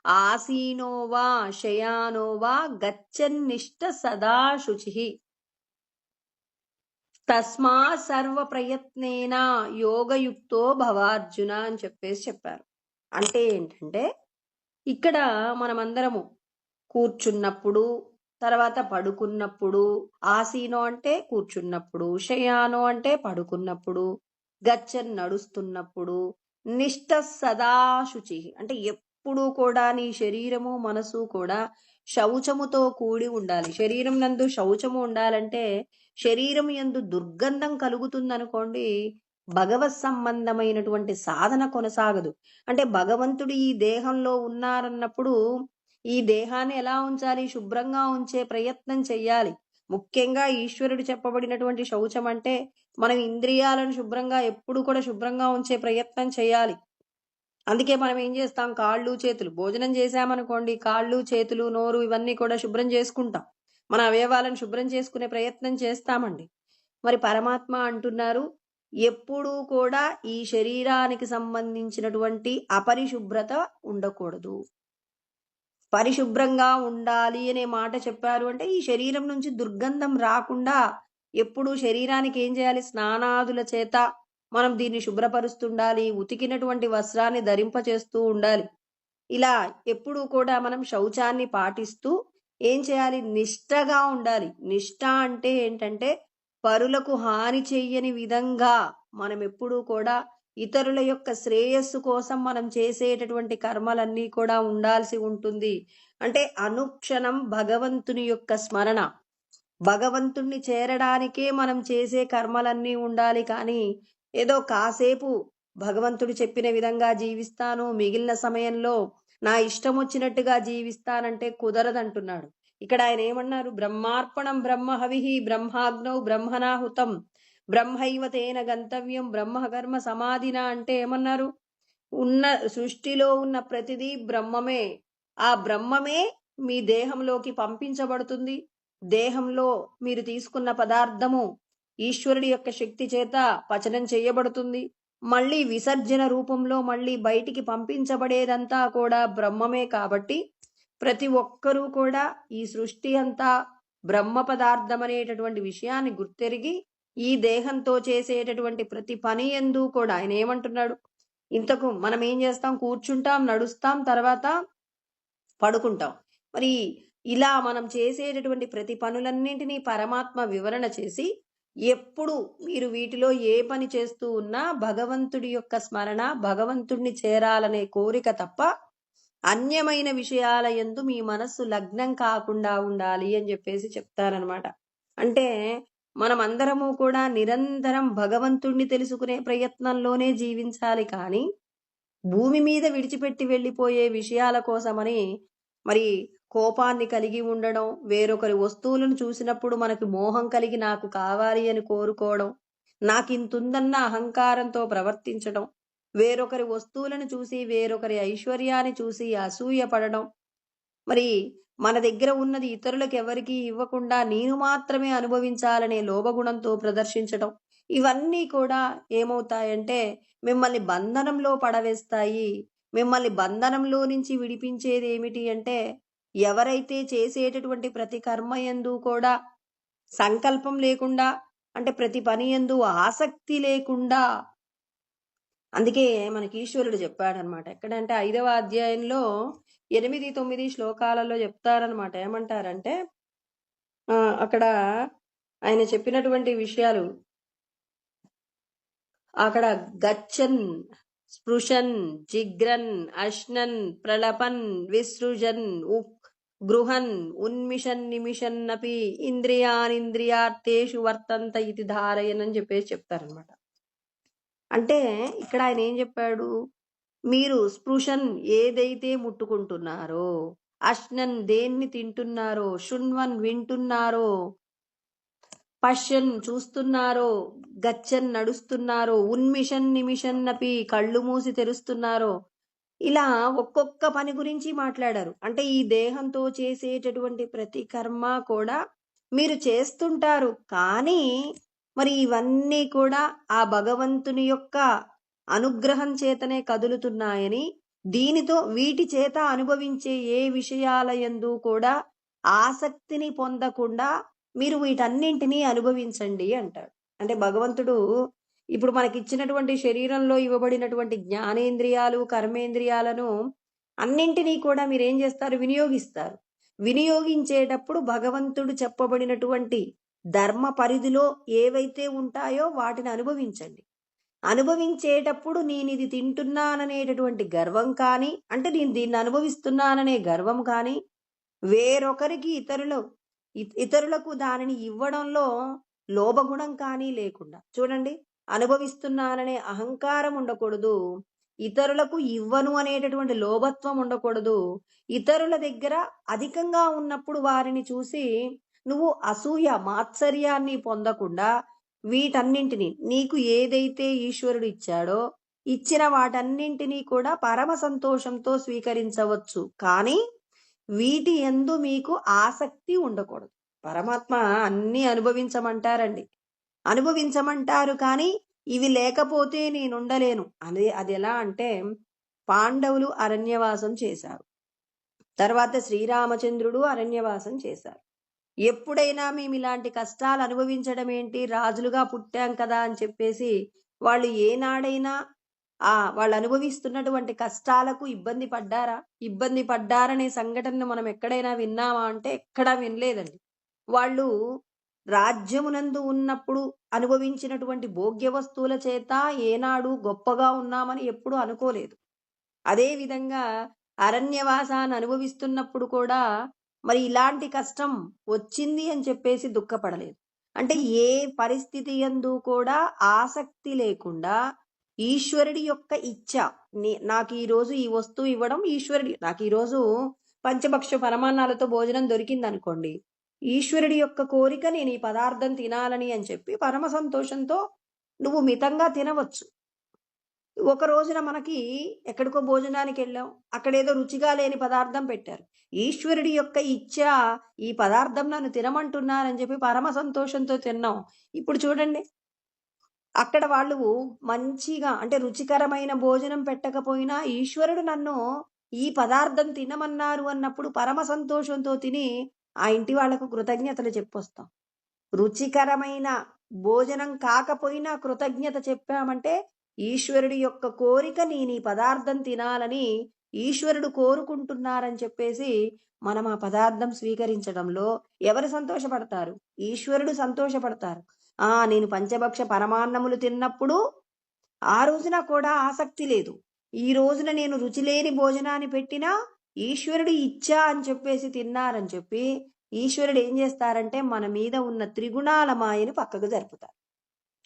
ఆసీనోవా శయానోవా గచ్చన్నిష్ట సదా శుచి తస్మా సర్వ ప్రయత్నేన యోగయుక్తో భవార్జున అని చెప్పేసి చెప్పారు. అంటే ఏంటంటే ఇక్కడ మనమందరము కూర్చున్నప్పుడు, తర్వాత పడుకున్నప్పుడు, ఆసీనో అంటే కూర్చున్నప్పుడు, శయానో అంటే పడుకున్నప్పుడు, గచ్చన్ నడుస్తున్నప్పుడు, నిష్ట సదా శుచి అంటే ఎప్పుడు కూడా నీ శరీరము మనసు కూడా శౌచముతో కూడి ఉండాలి. శరీరం నందు శౌచము ఉండాలంటే శరీరం యందు దుర్గంధం కలుగుతుందనుకోండి, భగవత్ సంబంధమైనటువంటి సాధన కొనసాగదు. అంటే భగవంతుడు ఈ దేహంలో ఉన్నారన్నప్పుడు ఈ దేహాన్ని ఎలా ఉంచాలి? శుభ్రంగా ఉంచే ప్రయత్నం చెయ్యాలి. ముఖ్యంగా ఈశ్వరుడు చెప్పబడినటువంటి శౌచం అంటే మనం ఇంద్రియాలను శుభ్రంగా ఎప్పుడు కూడా శుభ్రంగా ఉంచే ప్రయత్నం చేయాలి. అందుకే మనం ఏం చేస్తాం? కాళ్ళు చేతులు భోజనం చేశామనుకోండి, కాళ్ళు చేతులు నోరు ఇవన్నీ కూడా శుభ్రం చేసుకుంటాం. మన అవయవాలను శుభ్రం చేసుకునే ప్రయత్నం చేస్తామండి. మరి పరమాత్మ అంటున్నారు, ఎప్పుడూ కూడా ఈ శరీరానికి సంబంధించినటువంటి అపరిశుభ్రత ఉండకూడదు. పరిశుభ్రంగా ఉండాలి అనే మాట చెప్పారు. అంటే ఈ శరీరం నుంచి దుర్గంధం రాకుండా ఎప్పుడు శరీరానికి ఏం చేయాలి? స్నానాదుల చేత మనం దీన్ని శుభ్రపరుస్తుండాలి. ఉతికినటువంటి వస్త్రాన్ని ధరింపచేస్తూ ఉండాలి. ఇలా ఎప్పుడూ కూడా మనం శౌచాన్ని పాటిస్తూ ఏం చేయాలి? నిష్టగా ఉండాలి. నిష్ట అంటే ఏంటంటే పరులకు హాని చెయ్యని విధంగా మనం ఎప్పుడూ కూడా ఇతరుల యొక్క శ్రేయస్సు కోసం మనం చేసేటటువంటి కర్మలన్నీ కూడా ఉండాల్సి ఉంటుంది. అంటే అనుక్షణం భగవంతుని యొక్క స్మరణ, భగవంతుణ్ణి చేరడానికే మనం చేసే కర్మలన్నీ ఉండాలి. కానీ ఏదో కాసేపు భగవంతుడు చెప్పిన విధంగా జీవిస్తాను, మిగిలిన సమయంలో నా ఇష్టం వచ్చినట్టుగా జీవిస్తానంటే కుదరదంటున్నాడు. ఇక్కడ ఆయన ఏమన్నారు? బ్రహ్మార్పణం బ్రహ్మహవిః బ్రహ్మాగ్నౌ బ్రహ్మణాహుతం బ్రహ్మైవ తేన గంతవ్యం బ్రహ్మకర్మ సమాధిన అంటే ఏమన్నారు? ఉన్న సృష్టిలో ఉన్న ప్రతిదీ బ్రహ్మమే. ఆ బ్రహ్మమే మీ దేహంలోకి పంపించబడుతుంది. దేహంలో మీరు తీసుకున్న పదార్థము ఈశ్వరుడి యొక్క శక్తి చేత పచనం చేయబడుతుంది. మళ్ళీ విసర్జన రూపంలో మళ్ళీ బయటికి పంపించబడేదంతా కూడా బ్రహ్మమే. కాబట్టి ప్రతి ఒక్కరూ కూడా ఈ సృష్టి అంతా బ్రహ్మ పదార్థం అనేటటువంటి విషయాన్ని గుర్తెరిగి ఈ దేహంతో చేసేటటువంటి ప్రతి పని యందు కూడా ఆయన ఏమంటున్నాడు? ఇంతకు మనం ఏం చేస్తాం? కూర్చుంటాం, నడుస్తాం, తర్వాత పడుకుంటాం. మరి ఇలా మనం చేసేటటువంటి ప్రతి పనులన్నింటినీ పరమాత్మ వివరణ చేసి, ఎప్పుడు మీరు వీటిలో ఏ పని చేస్తూ ఉన్నా భగవంతుడి యొక్క స్మరణ, భగవంతుడిని చేరాలనే కోరిక తప్ప అన్యమైన విషయాల యందు మీ మనస్సు లగ్నం కాకుండా ఉండాలి అని చెప్పేసి చెప్తారనమాట. అంటే మనమందరము కూడా నిరంతరం భగవంతుణ్ణి తెలుసుకునే ప్రయత్నంలోనే జీవించాలి. కానీ భూమి మీద విడిచిపెట్టి వెళ్ళిపోయే విషయాల కోసమని మరి కోపాన్ని కలిగి ఉండడం, వేరొకరి వస్తువులను చూసినప్పుడు మనకి మోహం కలిగి నాకు కావాలి అని కోరుకోవడం, నాకింతుందన్న అహంకారంతో ప్రవర్తించడం, వేరొకరి వస్తువులను చూసి వేరొకరి ఐశ్వర్యాన్ని చూసి అసూయ పడడం, మరి మన దగ్గర ఉన్నది ఇతరులకు ఎవరికీ ఇవ్వకుండా నేను మాత్రమే అనుభవించాలనే లోభగుణంతో ప్రదర్శించడం, ఇవన్నీ కూడా ఏమవుతాయంటే మిమ్మల్ని బంధనంలో పడవేస్తాయి. మిమ్మల్ని బంధనంలో నుంచి విడిపించేది ఏమిటి అంటే, ఎవరైతే చేసేటటువంటి ప్రతి కర్మ యందు కూడా సంకల్పం లేకుండా, అంటే ప్రతి పని యందు ఆసక్తి లేకుండా, అందుకే మనకి ఈశ్వరుడు చెప్పాడనమాట. ఎక్కడంటే 5వ అధ్యాయంలో 8, 9 శ్లోకాలలో చెప్తారనమాట. ఏమంటారంటే అక్కడ ఆయన చెప్పినటువంటి విషయాలు అక్కడ గచ్చన్, స్పృశన్, జిగ్రన్, అశ్నన్, ప్రలపన్, విసృజన్, గృహన్, ఉన్మిషన్, నిమిషన్నపి ఇంద్రియానింద్రియార్థేషు వర్తంత ఇది ధారయన్ అని చెప్పేసి చెప్తారనమాట. అంటే ఇక్కడ ఆయన ఏం చెప్పాడు? మీరు స్పృశన్ ఏదైతే ముట్టుకుంటున్నారో, అశ్నన్ దేన్ని తింటున్నారో, శృణ్వన్ వింటున్నారో, పశ్యన్ చూస్తున్నారో, గచ్చన్ నడుస్తున్నారో, ఉన్మిషన్ నిమిషన్నపి కళ్ళు మూసి తెరుస్తున్నారో, ఇలా ఒక్కొక్క పని గురించి మాట్లాడారు. అంటే ఈ దేహంతో చేసేటటువంటి ప్రతి కర్మ కూడా మీరు చేస్తుంటారు. కానీ మరి ఇవన్నీ కూడా ఆ భగవంతుని యొక్క అనుగ్రహం చేతనే కదులుతున్నాయని, దీనితో వీటి చేత అనుభవించే ఏ విషయాల యందు కూడా ఆసక్తిని పొందకుండా మీరు వీటన్నింటినీ అనుభవించండి అంటాడు. అంటే భగవంతుడు ఇప్పుడు మనకిచ్చినటువంటి శరీరంలో ఇవ్వబడినటువంటి జ్ఞానేంద్రియాలు, కర్మేంద్రియాలను అన్నింటినీ కూడా మీరేం చేస్తారు? వినియోగిస్తారు. వినియోగించేటప్పుడు భగవంతుడు చెప్పబడినటువంటి ధర్మ పరిధిలో ఏవైతే ఉంటాయో వాటిని అనుభవించండి. అనుభవించేటప్పుడు నేను ఇది తింటున్నాననేటటువంటి గర్వం కానీ, అంటే నేను దీన్ని అనుభవిస్తున్నాననే గర్వం కానీ, వేరొకరికి ఇతరులకు దానిని ఇవ్వడంలో లోభగుణం కానీ లేకుండా, చూడండి, అనుభవిస్తున్నాననే అహంకారం ఉండకూడదు, ఇతరులకు ఇవ్వను అనేటటువంటి లోభత్వం ఉండకూడదు. ఇతరుల దగ్గర అధికంగా ఉన్నప్పుడు వారిని చూసి నువ్వు అసూయ, మాత్సర్యాన్ని పొందకుండా వీటన్నింటినీ నీకు ఏదైతే ఈశ్వరుడు ఇచ్చాడో ఇచ్చిన వాటన్నింటినీ కూడా పరమ సంతోషంతో స్వీకరించవచ్చు. కానీ వీటి యందు మీకు ఆసక్తి ఉండకూడదు. పరమాత్మ అన్ని అనుభవించమంటారండి, అనుభవించమంటారు. కానీ ఇవి లేకపోతే నేనుండలేను అది ఎలా అంటే, పాండవులు అరణ్యవాసం చేశారు, తర్వాత శ్రీరామచంద్రుడు అరణ్యవాసం చేశారు. ఎప్పుడైనా మేము ఇలాంటి కష్టాలు అనుభవించడం ఏంటి, రాజులుగా పుట్టాం కదా అని చెప్పేసి వాళ్ళు ఏనాడైనా వాళ్ళు అనుభవిస్తున్నటువంటి కష్టాలకు ఇబ్బంది పడ్డారనే సంఘటనను మనం ఎక్కడైనా విన్నామా అంటే ఎక్కడా వినలేదండి. వాళ్ళు రాజ్యమునందు ఉన్నప్పుడు అనుభవించినటువంటి భోగ్య వస్తువుల చేత ఏనాడు గొప్పగా ఉన్నామని ఎప్పుడూ అనుకోలేదు. అదే విధంగా అరణ్యవాసాన్ని అనుభవిస్తున్నప్పుడు కూడా మరి ఇలాంటి కష్టం వచ్చింది అని చెప్పేసి దుఃఖపడలేదు. అంటే ఏ పరిస్థితి యందు కూడా ఆసక్తి లేకుండా ఈశ్వరుడి యొక్క ఇచ్ఛ, నాకు ఈ రోజు ఈ వస్తువు ఇవ్వడం ఈశ్వరుడి, నాకు ఈ రోజు పంచభక్ష పరమాన్నాలతో భోజనం దొరికింది అనుకోండి, ఈశ్వరుడి యొక్క కోరిక నేను ఈ పదార్థం తినాలని అని చెప్పి పరమ సంతోషంతో నువ్వు మితంగా తినవచ్చు. ఒక రోజున మనకి ఎక్కడికో భోజనానికి వెళ్ళాం, అక్కడేదో రుచిగా లేని పదార్థం పెట్టారు. ఈశ్వరుడి యొక్క ఇచ్ఛ ఈ పదార్థం నన్ను తినమంటున్నారని చెప్పి పరమ సంతోషంతో తిన్నాం. ఇప్పుడు చూడండి, అక్కడ వాళ్ళు మంచిగా అంటే రుచికరమైన భోజనం పెట్టకపోయినా ఈశ్వరుడు నన్ను ఈ పదార్థం తినమన్నారు అన్నప్పుడు పరమ సంతోషంతో తిని ఆ ఇంటి వాళ్లకు కృతజ్ఞతలు చెప్పొస్తాం. రుచికరమైన భోజనం కాకపోయినా కృతజ్ఞత చెప్పామంటే ఈశ్వరుడి యొక్క కోరిక నేను ఈ పదార్థం తినాలని ఈశ్వరుడు కోరుకుంటున్నారని చెప్పేసి మనం ఆ పదార్థం స్వీకరించడంలో ఎవరు సంతోషపడతారు? ఈశ్వరుడు సంతోషపడతారు. నేను పంచభక్ష పరమాన్నములు తిన్నప్పుడు ఆ రోజున కూడా ఆసక్తి లేదు, ఈ రోజున నేను రుచి లేని భోజనాన్ని పెట్టినా ఈశ్వరుడు ఇచ్చా అని చెప్పేసి తిన్నారని చెప్పి ఈశ్వరుడు ఏం చేస్తారంటే మన మీద ఉన్న త్రిగుణాల మాయను పక్కకు జరుపుతారు.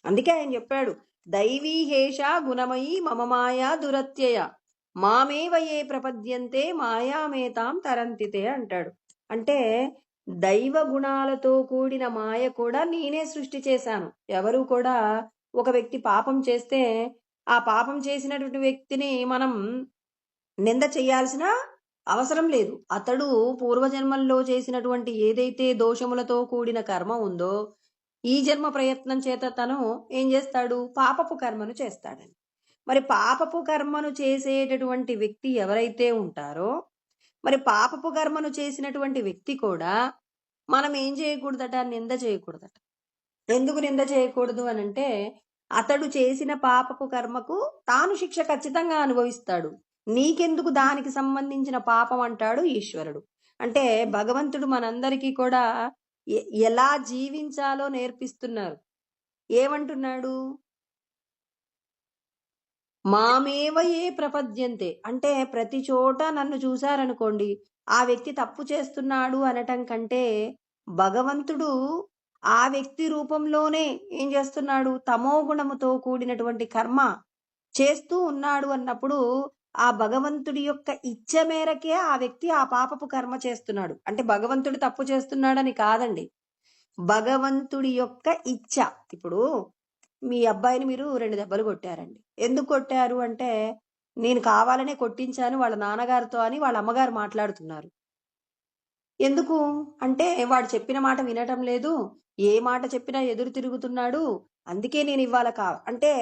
అందుకే ఆయన చెప్పాడు, దైవీ హేష గుణమయీ మమ మాయా దురత్యయ మామేవ ఏ ప్రపద్యంతే మాయామేతాం తరంతితే అంటాడు. అంటే దైవ గుణాలతో కూడిన మాయ కూడా నేనే సృష్టి చేశాను. ఎవరు కూడా ఒక వ్యక్తి పాపం చేస్తే ఆ పాపం చేసినటువంటి వ్యక్తిని మనం నింద చేయాల్సిన అవసరం లేదు. అతడు పూర్వజన్మల్లో చేసినటువంటి ఏదైతే దోషములతో కూడిన కర్మ ఉందో ఈ జన్మ ప్రయత్నం చేత తను ఏం చేస్తాడు? పాపపు కర్మను చేస్తాడని. మరి పాపపు కర్మను చేసేటటువంటి వ్యక్తి ఎవరైతే ఉంటారో, మరి పాపపు కర్మను చేసినటువంటి వ్యక్తి కూడా మనం ఏం చేయకూడదట? నింద చేయకూడదట. ఎందుకు నింద చేయకూడదు అని అంటే, అతడు చేసిన పాపపు కర్మకు తాను శిక్ష ఖచ్చితంగా అనుభవిస్తాడు, నీకెందుకు దానికి సంబంధించిన పాపం అంటాడు ఈశ్వరుడు. అంటే భగవంతుడు మనందరికీ కూడా ఎలా జీవించాలో నేర్పిస్తున్నారు. ఏమంటున్నాడు? మామేవ ఏ ప్రపద్యంతే అంటే ప్రతి చోట నన్ను చూశారనుకోండి, ఆ వ్యక్తి తప్పు చేస్తున్నాడు అనటం కంటే భగవంతుడు ఆ వ్యక్తి రూపంలోనే ఏం చేస్తున్నాడు? తమో గుణముతో కూడినటువంటి కర్మ చేస్తూ ఉన్నాడు అన్నప్పుడు ఆ భగవంతుడి యొక్క ఇచ్చ మేరకే ఆ వ్యక్తి ఆ పాపపు కర్మ చేస్తున్నాడు. అంటే భగవంతుడు తప్పు చేస్తున్నాడని కాదండి, భగవంతుడి యొక్క ఇచ్చ. ఇప్పుడు మీ అబ్బాయిని మీరు 2 దెబ్బలు కొట్టారండి. ఎందుకు కొట్టారు అంటే, నేను కావాలనే కొట్టించాను వాళ్ళ నాన్నగారితో అని వాళ్ళ అమ్మగారు మాట్లాడుతున్నారు. ఎందుకు అంటే, వాడు చెప్పిన మాట వినటం లేదు, ఏ మాట చెప్పినా ఎదురు తిరుగుతున్నాడు, అందుకే నేను ఇవాళ అంటే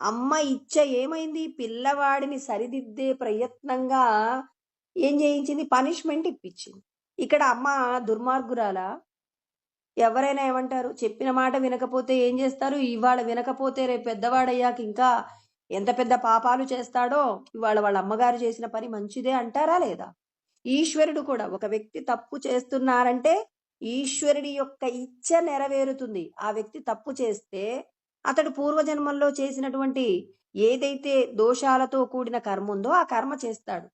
అమ్మ ఇచ్చ ఏమైంది? పిల్లవాడిని సరిదిద్దే ప్రయత్నంగా ఏం చేయించింది? పనిష్మెంట్ ఇప్పించింది. ఇక్కడ అమ్మ దుర్మార్గురాలా? ఎవరైనా ఏమంటారు? చెప్పిన మాట వినకపోతే ఏం చేస్తారు? ఇవాళ వినకపోతే రేపు పెద్దవాడయ్యాక ఇంకా ఎంత పెద్ద పాపాలు చేస్తాడో, ఇవాళ వాళ్ళ అమ్మగారు చేసిన పని మంచిదే అంటారా లేదా? ఈశ్వరుడు కూడా ఒక వ్యక్తి తప్పు చేస్తున్నారంటే ఈశ్వరుడి యొక్క ఇచ్చ నెరవేరుతుంది. ఆ వ్యక్తి తప్పు చేస్తే అతడు పూర్వజన్మల్లో చేసినటువంటి ఏదైతే దోషాలతో కూడిన కర్మ ఉందో ఆ కర్మ చేస్తాడు.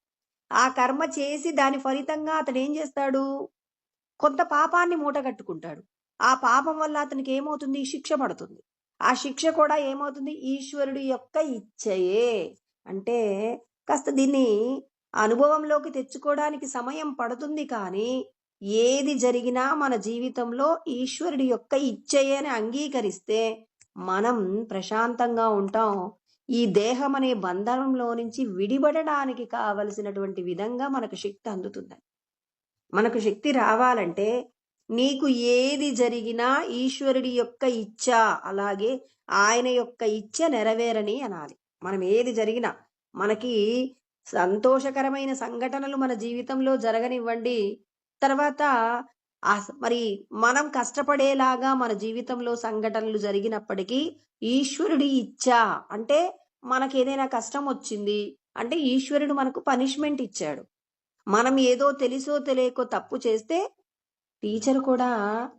ఆ కర్మ చేసి దాని ఫలితంగా అతడు ఏం చేస్తాడు? కొంత పాపాన్ని మూటగట్టుకుంటాడు. ఆ పాపం వల్ల అతనికి ఏమవుతుంది? శిక్ష పడుతుంది. ఆ శిక్ష కూడా ఏమవుతుంది? ఈశ్వరుడి యొక్క ఇచ్చయే. అంటే కాస్త దీన్ని అనుభవంలోకి తెచ్చుకోవడానికి సమయం పడుతుంది, కానీ ఏది జరిగినా మన జీవితంలో ఈశ్వరుడి యొక్క ఇచ్చయే అని అంగీకరిస్తే మనం ప్రశాంతంగా ఉంటాం. ఈ దేహం అనే బంధనంలో నుంచి విడిపడడానికి కావలసినటువంటి విధంగా మనకు శక్తి అందుతుంది. మనకు శక్తి రావాలంటే నీకు ఏది జరిగినా ఈశ్వరుడి యొక్క ఇచ్చ, అలాగే ఆయన యొక్క ఇచ్చ నెరవేరని అనాలి. మనం ఏది జరిగినా మనకి సంతోషకరమైన సంఘటనలు మన జీవితంలో జరగనివ్వండి, తర్వాత మరి మనం కష్టపడేలాగా మన జీవితంలో సంఘటనలు జరిగినప్పటికీ ఈశ్వరుడి ఇచ్చ అంటే మనకి ఏదైనా కష్టం వచ్చింది అంటే ఈశ్వరుడు మనకు పనిష్మెంట్ ఇచ్చాడు. మనం ఏదో తెలుసో తెలియకో తప్పు చేస్తే టీచర్ కూడా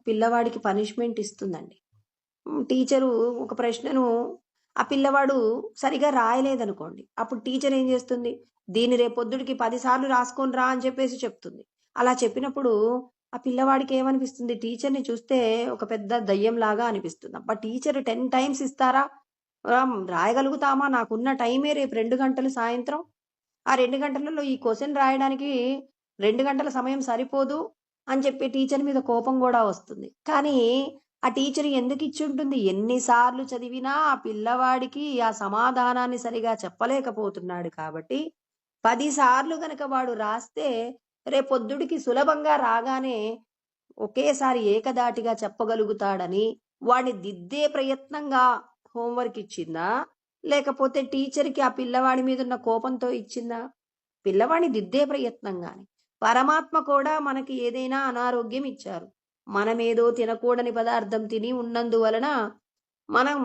పిల్లవాడికి పనిష్మెంట్ ఇస్తుందండి. టీచరు ఒక ప్రశ్నను ఆ పిల్లవాడు సరిగా రాయలేదనుకోండి. అప్పుడు టీచర్ ఏం చేస్తుంది? దీన్ని రేపొద్దుడికి 10 సార్లు రాసుకొని రా అని చెప్పేసి చెప్తుంది. అలా చెప్పినప్పుడు ఆ పిల్లవాడికి ఏమనిపిస్తుంది? టీచర్‌ని చూస్తే ఒక పెద్ద దయ్యంలాగా అనిపిస్తుంది. అబ్బా! టీచర్ 10 టైమ్స్ ఇస్తారా? రాయగలుగుతామా? నాకున్న టైమే రేపు 2 గంటలు సాయంత్రం. ఆ 2 గంటలలో ఈ క్వెషన్ రాయడానికి 2 గంటల సమయం సరిపోదు అని చెప్పి టీచర్ మీద కోపం గూడా వస్తుంది. కానీ ఆ టీచర్ ఎందుకిచ్చుంటుంది? ఎన్ని సార్లు చదివినా ఆ పిల్లవాడికి ఆ సమాధానాన్ని సరిగా చెప్పలేకపోతున్నాడు కాబట్టి 10 సార్లు గనక వాడు రాస్తే రేపొద్దుడికి సులభంగా రాగానే ఒకేసారి ఏకధాటిగా చెప్పగలుగుతాడని వాడిని దిద్దే ప్రయత్నంగా హోంవర్క్ ఇచ్చిందా? లేకపోతే టీచర్‌కి ఆ పిల్లవాడి మీదున్న కోపంతో ఇచ్చిందా? పిల్లవాడిని దిద్దే ప్రయత్నంగానే. పరమాత్మ కూడా మనకి ఏదైనా అనారోగ్యం ఇచ్చారు. మనమేదో తినకూడని పదార్థం తిని ఉన్నందువలన మనం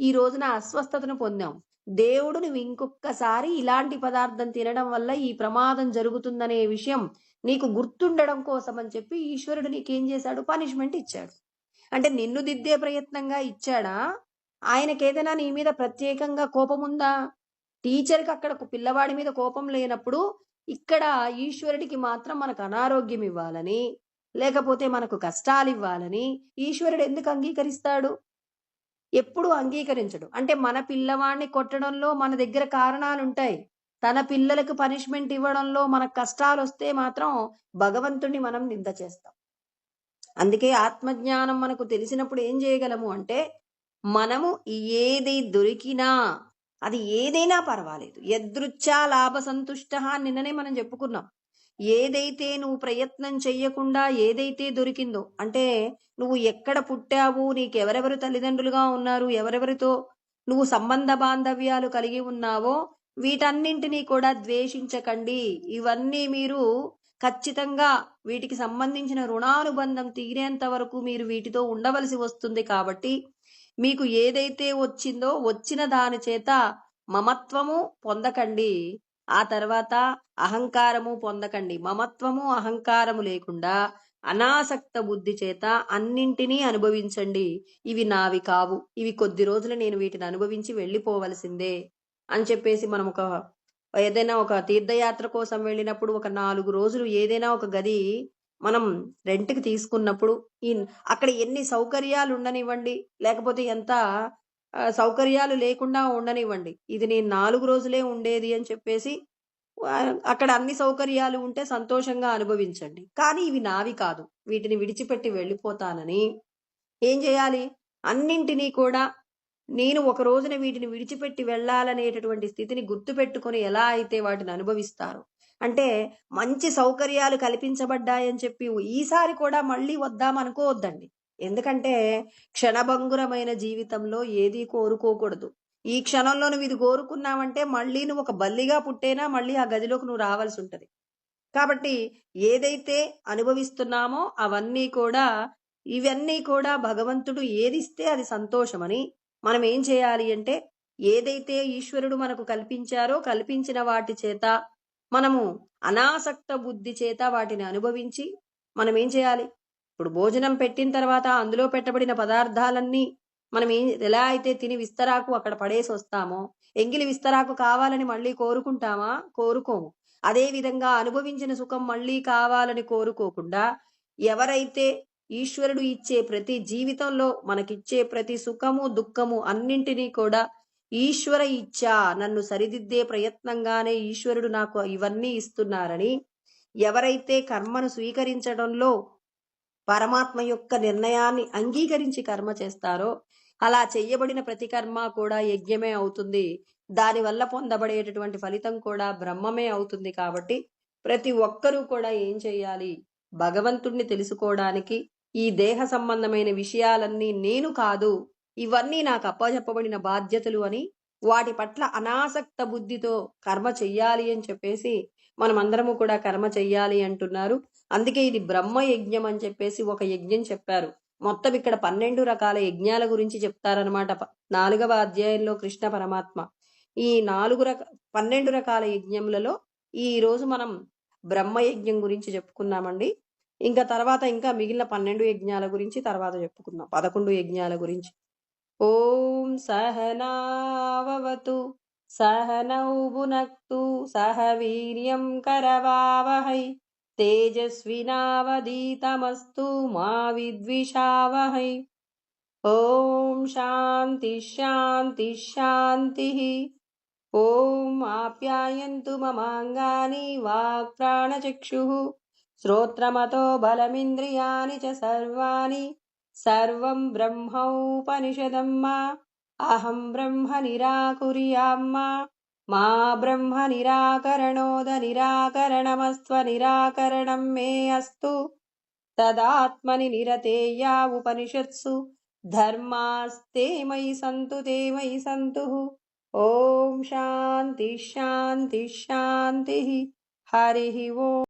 ఈ రోజున అస్వస్థతను పొందాం. దేవుడు నువ్వు ఇంకొక్కసారి ఇలాంటి పదార్థం తినడం వల్ల ఈ ప్రమాదం జరుగుతుందనే విషయం నీకు గుర్తుండడం కోసం అని చెప్పి ఈశ్వరుడు నీకేం చేశాడు? పనిష్మెంట్ ఇచ్చాడు. అంటే నిన్ను దిద్దే ప్రయత్నంగా ఇచ్చాడా? ఆయనకేదైనా నీ మీద ప్రత్యేకంగా కోపముందా? టీచర్‌కి అక్కడ పిల్లవాడి మీద కోపం లేనప్పుడు, ఇక్కడ ఈశ్వరుడికి మాత్రం మనకు అనారోగ్యం ఇవ్వాలని, లేకపోతే మనకు కష్టాలివ్వాలని ఈశ్వరుడు ఎందుకు అంగీకరిస్తాడు? ఎప్పుడూ అంగీకరించడు. అంటే మన పిల్లవాడిని కొట్టడంలో మన దగ్గర కారణాలుంటాయి. తన పిల్లలకు పనిష్మెంట్ ఇవ్వడంలో మనకు కష్టాలొస్తే మాత్రం భగవంతుడిని మనం నింద చేస్తాం. అందుకే ఆత్మజ్ఞానం మనకు తెలిసినప్పుడు ఏం చేయగలము అంటే, మనము ఏది దొరికినా అది ఏదైనా పర్వాలేదు. యదృచ్ఛా లాభ సంతుష్టః నిన్ననే మనం చెప్పుకున్నాం. ఏదైతే నువ్వు ప్రయత్నం చెయ్యకుండా ఏదైతే దొరికిందో, అంటే నువ్వు ఎక్కడ పుట్టావు, నీకెవరెవరు తల్లిదండ్రులుగా ఉన్నారు, ఎవరెవరితో నువ్వు సంబంధ బాంధవ్యాలు కలిగి ఉన్నావో వీటన్నింటినీ కూడా ద్వేషించకండి. ఇవన్నీ మీరు ఖచ్చితంగా వీటికి సంబంధించిన రుణానుబంధం తీరేంత వరకు మీరు వీటితో ఉండవలసి వస్తుంది కాబట్టి మీకు ఏదైతే వచ్చిందో వచ్చిన దాని చేత మమత్వము పొందకండి. ఆ తర్వాత అహంకారము పొందకండి. మమత్వము అహంకారము లేకుండా అనాసక్త బుద్ధి చేత అన్నింటినీ అనుభవించండి. ఇవి నావి కావు, ఇవి కొద్ది రోజులు నేను వీటిని అనుభవించి వెళ్ళిపోవలసిందే అని చెప్పేసి మనం ఏదైనా ఒక తీర్థయాత్ర కోసం వెళ్ళినప్పుడు ఒక 4 రోజులు ఏదైనా ఒక గది మనం రెంట్‌కి తీసుకున్నప్పుడు అక్కడ ఎన్ని సౌకర్యాలు ఉండనివ్వండి, లేకపోతే ఎంత సౌకర్యాలు లేకుండా ఉండనివ్వండి. ఇది నేను 4 రోజులే ఉండేది అని చెప్పేసి అక్కడ అన్ని సౌకర్యాలు ఉంటే సంతోషంగా అనుభవించండి. కానీ ఇవి నావి కాదు, వీటిని విడిచిపెట్టి వెళ్ళిపోతానని ఏం చేయాలి? అన్నింటినీ కూడా నేను ఒక రోజున వీటిని విడిచిపెట్టి వెళ్ళాలనేటటువంటి స్థితిని గుర్తుపెట్టుకొని ఎలా అయితే వాటిని అనుభవిస్తారో, అంటే మంచి సౌకర్యాలు కల్పించబడ్డాయని చెప్పి ఈసారి కూడా మళ్ళీ వద్దామనుకోవద్దండి. ఎందుకంటే క్షణభంగురమైన జీవితంలో ఏదీ కోరుకోకూడదు. ఈ క్షణంలో నువ్వు ఇది కోరుకున్నావంటే మళ్ళీ నువ్వు ఒక బల్లిగా పుట్టేనా మళ్ళీ ఆ గదిలోకి నువ్వు రావాల్సి ఉంటది. కాబట్టి ఏదైతే అనుభవిస్తున్నామో ఇవన్నీ కూడా భగవంతుడు ఏదిస్తే అది సంతోషమని మనం ఏం చేయాలి అంటే, ఏదైతే ఈశ్వరుడు మనకు కల్పించారో కల్పించిన వాటి చేత మనము అనాసక్త బుద్ధి చేత వాటిని అనుభవించి మనం ఏం చేయాలి? ఇప్పుడు భోజనం పెట్టిన తర్వాత అందులో పెట్టబడిన పదార్థాలన్నీ మనం ఎలా అయితే తిని విస్తరాకు అక్కడ పడేసి వస్తామో, ఎంగిలి విస్తరాకు కావాలని మళ్ళీ కోరుకుంటామా? కోరుకోము. అదే విధంగా అనుభవించిన సుఖం మళ్ళీ కావాలని కోరుకోకుండా ఎవరైతే ఈశ్వరుడు ఇచ్చే ప్రతి జీవితంలో మనకిచ్చే ప్రతి సుఖము దుఃఖము అన్నింటినీ కూడా ఈశ్వర ఇచ్చా, నన్ను సరిదిద్దే ప్రయత్నంగానే ఈశ్వరుడు నాకు ఇవన్నీ ఇస్తున్నారని ఎవరైతే కర్మను స్వీకరించడంలో పరమాత్మ యొక్క నిర్ణయాన్ని అంగీకరించి కర్మ చేస్తారో, అలా చెయ్యబడిన ప్రతి కర్మ కూడా యజ్ఞమే అవుతుంది. దానివల్ల పొందబడేటటువంటి ఫలితం కూడా బ్రహ్మమే అవుతుంది. కాబట్టి ప్రతి ఒక్కరూ కూడా ఏం చెయ్యాలి? భగవంతుణ్ణి తెలుసుకోవడానికి ఈ దేహ సంబంధమైన విషయాలన్నీ నేను కాదు, ఇవన్నీ నాకు అప్పజెప్పబడిన బాధ్యతలు అని వాటి పట్ల అనాసక్త బుద్ధితో కర్మ చెయ్యాలి అని చెప్పేసి మనమందరము కూడా కర్మ చెయ్యాలి అంటున్నారు. అందుకే ఇది బ్రహ్మ యజ్ఞం అని చెప్పేసి ఒక యజ్ఞం చెప్పారు. మొత్తం ఇక్కడ 12 రకాల యజ్ఞాల గురించి చెప్తారనమాట 4వ అధ్యాయంలో కృష్ణ పరమాత్మ. ఈ 12 రకాల యజ్ఞములలో ఈ రోజు మనం బ్రహ్మయజ్ఞం గురించి చెప్పుకున్నామండి. ఇంకా తర్వాత ఇంకా మిగిలిన 12 యజ్ఞాల గురించి తర్వాత చెప్పుకుందాం. 11 యజ్ఞాల గురించి. ఓం సహనావవతు సహనౌ భునక్తు సహ వీర్యం కరవావహై తేజస్వినావధీతమస్తు మా విద్విషావహై. ఓం శాంతి శాంతి శాంతి. ఓం ఆప్యాయంతు మమాంగాని వాక్ ప్రాణచక్షుః శ్రోత్రమతో బలమింద్రియాణి చ సర్వాణి సర్వం బ్రహ్మోపనిషదం మా అహం బ్రహ్మ నిరాకుర్యామ్మా మా బ్రహ్మ నిరాకరణోద నిరాకరణమస్త్వ నిరాకరణం మే అస్తు తదాత్మని నిరతేయా ఉపనిషత్సు ధర్మాస్తే మయి సంతు తే మయి సంతు. ఓం శాంతి శాంతి శాంతి. హరి ఓం.